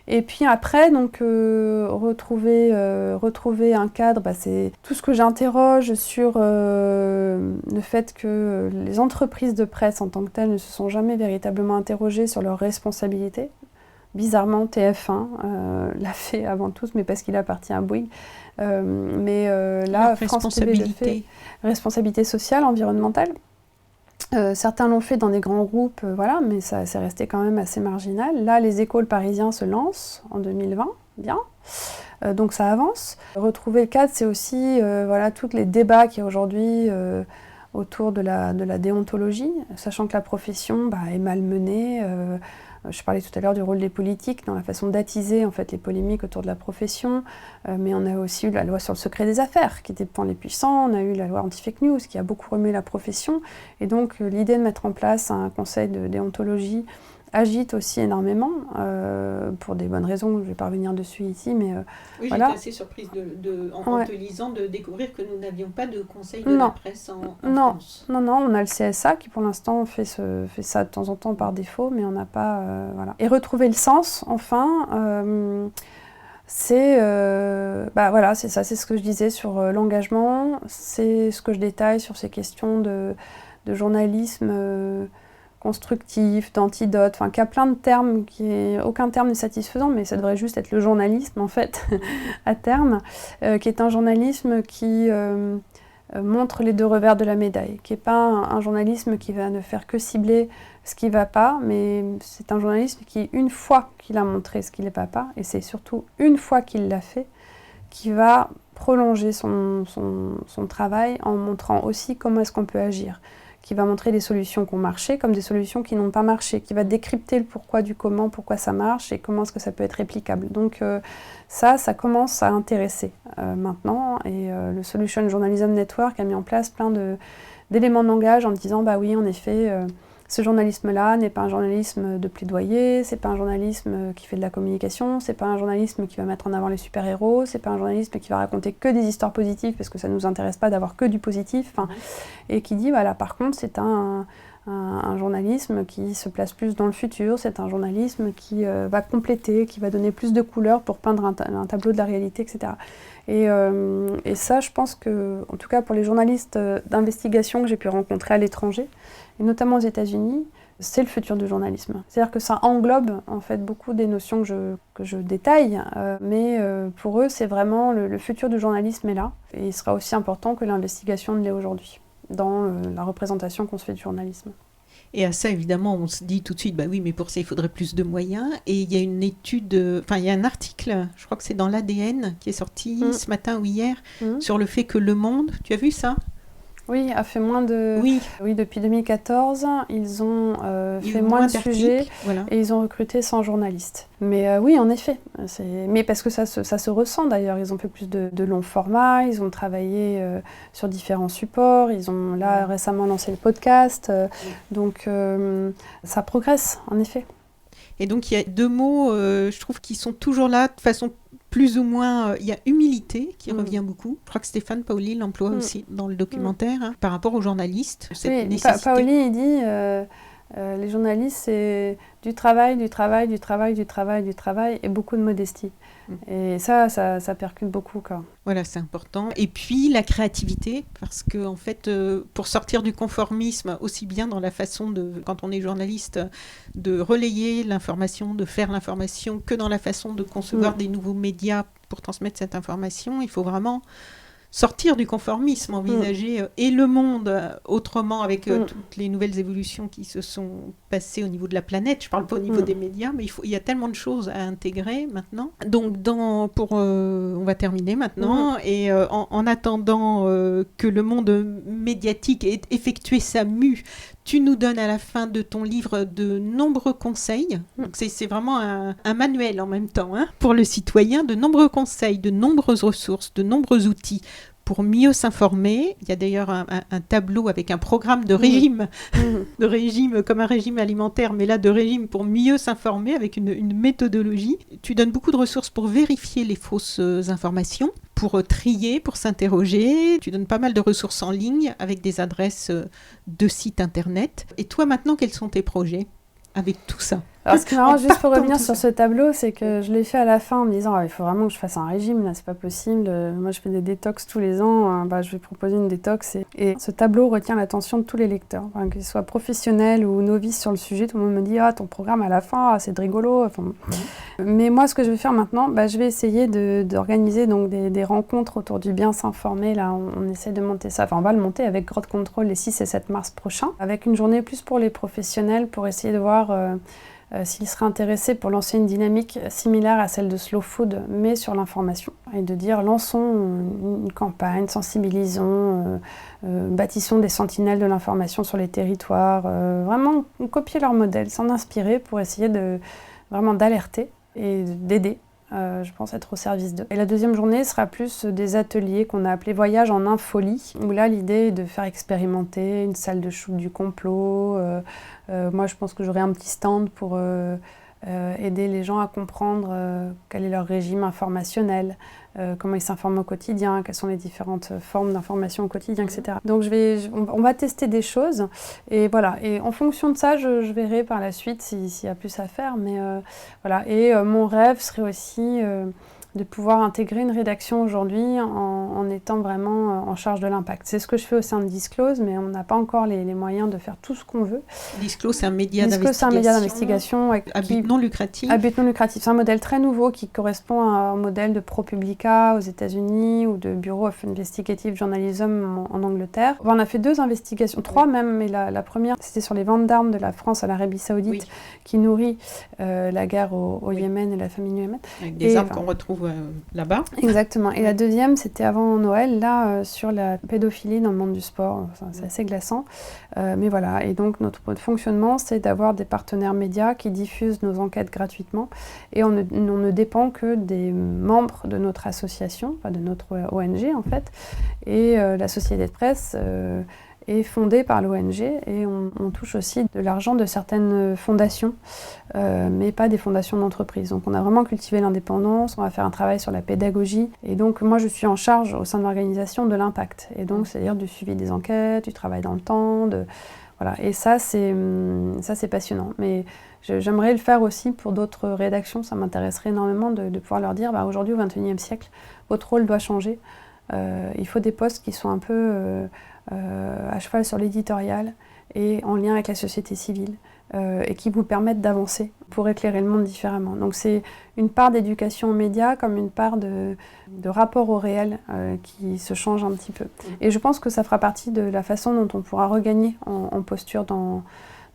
Et puis après, donc, retrouver un cadre, c'est tout ce que j'interroge sur le fait que les entreprises de presse en tant que telles ne se sont jamais véritablement interrogées sur leurs responsabilités. Bizarrement, TF1 l'a fait avant tous, mais parce qu'il appartient à Bouygues. Là, France TV le fait. Responsabilité sociale, environnementale. Certains l'ont fait dans des grands groupes, mais ça c'est resté quand même assez marginal. Là, les écoles parisiens se lancent en 2020, bien. Donc ça avance. Retrouver le cadre, c'est aussi tous les débats qu'il y a aujourd'hui autour de la déontologie, sachant que la profession est malmenée. Je parlais tout à l'heure du rôle des politiques dans la façon d'attiser en fait les polémiques autour de la profession, mais on a aussi eu la loi sur le secret des affaires qui dépend les puissants, on a eu la loi anti-fake news qui a beaucoup remué la profession, et donc l'idée de mettre en place un conseil de déontologie agite aussi énormément, pour des bonnes raisons, je ne vais pas revenir dessus ici, mais oui, j'étais assez surprise en te lisant de découvrir que nous n'avions pas de conseil de la presse en France. Non, on a le CSA qui pour l'instant fait ça de temps en temps par défaut, mais on n'a pas... Et retrouver le sens, enfin, c'est ça, c'est ce que je disais sur l'engagement, c'est ce que je détaille sur ces questions de journalisme... constructif, d'antidote, qu'il y a plein de termes, aucun terme n'est satisfaisant, mais ça devrait juste être le journalisme, en fait, à terme, qui est un journalisme qui montre les deux revers de la médaille, qui n'est pas un journalisme qui va ne faire que cibler ce qui ne va pas, mais c'est un journalisme qui, une fois qu'il a montré ce qui ne va pas, et c'est surtout une fois qu'il l'a fait, qui va prolonger son travail en montrant aussi comment est-ce qu'on peut agir, qui va montrer des solutions qui ont marché comme des solutions qui n'ont pas marché, qui va décrypter le pourquoi du comment, pourquoi ça marche et comment est-ce que ça peut être réplicable. Donc ça commence à intéresser maintenant, et le Solution Journalism Network a mis en place plein d'éléments de langage en disant oui, en effet, ce journalisme-là n'est pas un journalisme de plaidoyer, c'est pas un journalisme qui fait de la communication, c'est pas un journalisme qui va mettre en avant les super-héros, c'est pas un journalisme qui va raconter que des histoires positives parce que ça nous intéresse pas d'avoir que du positif, et qui dit par contre c'est un journalisme qui se place plus dans le futur, c'est un journalisme qui va compléter, qui va donner plus de couleurs pour peindre un tableau de la réalité, etc. Et ça, je pense que, en tout cas pour les journalistes d'investigation que j'ai pu rencontrer à l'étranger, et notamment aux États-Unis, c'est le futur du journalisme. C'est-à-dire que ça englobe en fait beaucoup des notions que je détaille, mais pour eux, c'est vraiment le futur du journalisme est là, et il sera aussi important que l'investigation ne l'est aujourd'hui, dans la représentation qu'on se fait du journalisme. Et à ça, évidemment, on se dit tout de suite, oui, mais pour ça, il faudrait plus de moyens. Et il y a une étude, il y a un article, je crois que c'est dans l'ADN, qui est sorti ce matin ou hier, sur le fait que Le Monde, tu as vu ça ? Oui, a fait moins de... Oui. Oui, depuis 2014, ils ont Il y a fait eu moins de d'articles, sujets voilà. et ils ont recruté 100 journalistes. Mais oui, en effet. Mais parce que ça se ressent d'ailleurs. Ils ont fait plus de longs formats, ils ont travaillé sur différents supports, ils ont là récemment lancé le podcast. Donc ça progresse, en effet. Et donc, il y a deux mots, je trouve, qui sont toujours là de façon plus ou moins... Il y a humilité qui revient beaucoup. Je crois que Stéphane Paoli l'emploie aussi dans le documentaire, par rapport aux journalistes. Cette Oui, nécessité. Paoli, il dit les journalistes, c'est du travail, du travail, du travail, du travail, du travail et beaucoup de modestie. Et ça percute beaucoup, quoi. Voilà, c'est important. Et puis la créativité, parce que en fait, pour sortir du conformisme, aussi bien dans la façon de, quand on est journaliste, de relayer l'information, de faire l'information, que dans la façon de concevoir des nouveaux médias pour transmettre cette information, il faut vraiment sortir du conformisme, envisager et le monde autrement avec toutes les nouvelles évolutions qui se sont passées au niveau de la planète. Je parle pas au niveau des médias, mais il y a tellement de choses à intégrer maintenant. Donc, on va terminer maintenant. Et en attendant que le monde médiatique ait effectué sa mue, tu nous donnes à la fin de ton livre de nombreux conseils. Donc c'est vraiment un manuel en même temps pour le citoyen, de nombreux conseils, de nombreuses ressources, de nombreux outils pour mieux s'informer. Il y a d'ailleurs un tableau avec un programme de régime, de régime comme un régime alimentaire, mais là de régime pour mieux s'informer avec une méthodologie. Tu donnes beaucoup de ressources pour vérifier les fausses informations, pour trier, pour s'interroger. Tu donnes pas mal de ressources en ligne avec des adresses de sites internet. Et toi maintenant, quels sont tes projets avec tout ça? Alors, ce qui est marrant, juste pour revenir sur ce tableau, c'est que je l'ai fait à la fin en me disant il faut vraiment que je fasse un régime, là, c'est pas possible. Moi, je fais des détox tous les ans, je vais proposer une détox. Et ce tableau retient l'attention de tous les lecteurs, qu'ils soient professionnels ou novices sur le sujet. Tout le monde me dit ton programme à la fin, c'est de rigolo. Mais moi, ce que je vais faire maintenant, je vais essayer d'organiser donc des rencontres autour du bien s'informer. Là, on essaie de monter ça. On va le monter avec Grotte Contrôle les 6 et 7 mars prochains, avec une journée plus pour les professionnels pour essayer de voir s'ils seraient intéressés pour lancer une dynamique similaire à celle de Slow Food, mais sur l'information. Et de dire, lançons une campagne, sensibilisons, bâtissons des sentinelles de l'information sur les territoires, vraiment copier leur modèle, s'en inspirer pour essayer vraiment d'alerter et d'aider. Je pense être au service d'eux. Et la deuxième journée sera plus des ateliers qu'on a appelés Voyage en infolie, où là l'idée est de faire expérimenter une salle de shoot du complot. Moi je pense que j'aurai un petit stand pour aider les gens à comprendre quel est leur régime informationnel, comment ils s'informent au quotidien, quelles sont les différentes formes d'information au quotidien, etc. Donc on va tester des choses et voilà. Et en fonction de ça, je verrai par la suite s'il y a plus à faire. Mais voilà. Et mon rêve serait aussi de pouvoir intégrer une rédaction aujourd'hui en étant vraiment en charge de l'impact. C'est ce que je fais au sein de Disclose, mais on n'a pas encore les moyens de faire tout ce qu'on veut. Disclose, c'est un média d'investigation. Disclose, c'est un média d'investigation. À but non lucratif. À but non lucratif. C'est un modèle très nouveau qui correspond à un modèle de ProPublica aux États-Unis ou de Bureau of Investigative Journalism en Angleterre. On a fait 2 investigations, 3 même, mais la première, c'était sur les ventes d'armes de la France à l'Arabie Saoudite, qui nourrit la guerre au Yémen et la famine au Yémen. Avec des armes qu'on retrouve là-bas. Exactement. Et la deuxième, c'était avant Noël, là, sur la pédophilie dans le monde du sport. C'est assez glaçant. Mais voilà. Et donc, notre fonctionnement, c'est d'avoir des partenaires médias qui diffusent nos enquêtes gratuitement. Et on ne dépend que des membres de notre association, de notre ONG, en fait. Et la société de presse est fondée par l'ONG et on touche aussi de l'argent de certaines fondations, mais pas des fondations d'entreprise. Donc on a vraiment cultivé l'indépendance, on va faire un travail sur la pédagogie et donc moi je suis en charge au sein de l'organisation de l'impact et donc c'est-à-dire du suivi des enquêtes, du travail dans le temps, voilà. Et ça c'est passionnant. Mais j'aimerais le faire aussi pour d'autres rédactions, ça m'intéresserait énormément de pouvoir leur dire aujourd'hui au XXIe siècle, votre rôle doit changer. Il faut des postes qui sont un peu à cheval sur l'éditorial et en lien avec la société civile et qui vous permettent d'avancer pour éclairer le monde différemment. Donc c'est une part d'éducation aux médias comme une part de rapport au réel qui se change un petit peu. Et je pense que ça fera partie de la façon dont on pourra regagner en posture dans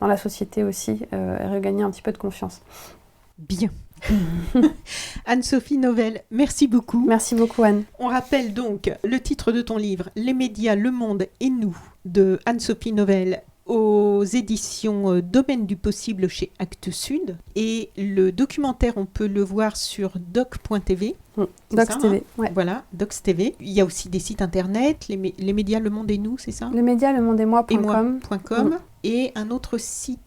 la société aussi et regagner un petit peu de confiance. Bien. Anne-Sophie Novelle, merci beaucoup. Merci beaucoup, Anne. On rappelle donc le titre de ton livre, Les médias, le monde et nous, de Anne-Sophie Novelle, aux éditions Domaine du possible chez Actes Sud. Et le documentaire, on peut le voir sur doc.tv. Docs TV, ouais. Voilà, Docs TV. Il y a aussi des sites internet, les médias Le Monde et nous, c'est ça? Les médias, le monde et moi.com. Et un autre site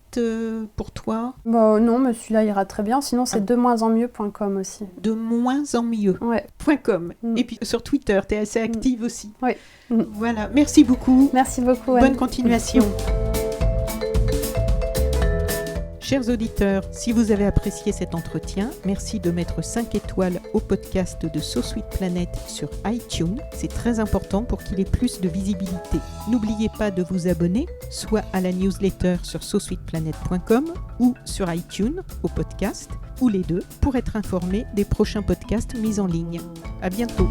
pour toi? Non, mais celui-là ira très bien. Sinon, c'est demoinsenmieux.com aussi. De moins en mieux. Ouais. .com. Et puis sur Twitter, tu es assez active aussi. Oui. Voilà, merci beaucoup. Merci beaucoup, Anne. Bonne continuation. Chers auditeurs, si vous avez apprécié cet entretien, merci de mettre 5 étoiles au podcast de So Sweet Planet sur iTunes. C'est très important pour qu'il ait plus de visibilité. N'oubliez pas de vous abonner, soit à la newsletter sur sosweetplanet.com ou sur iTunes, au podcast, ou les deux, pour être informé des prochains podcasts mis en ligne. À bientôt.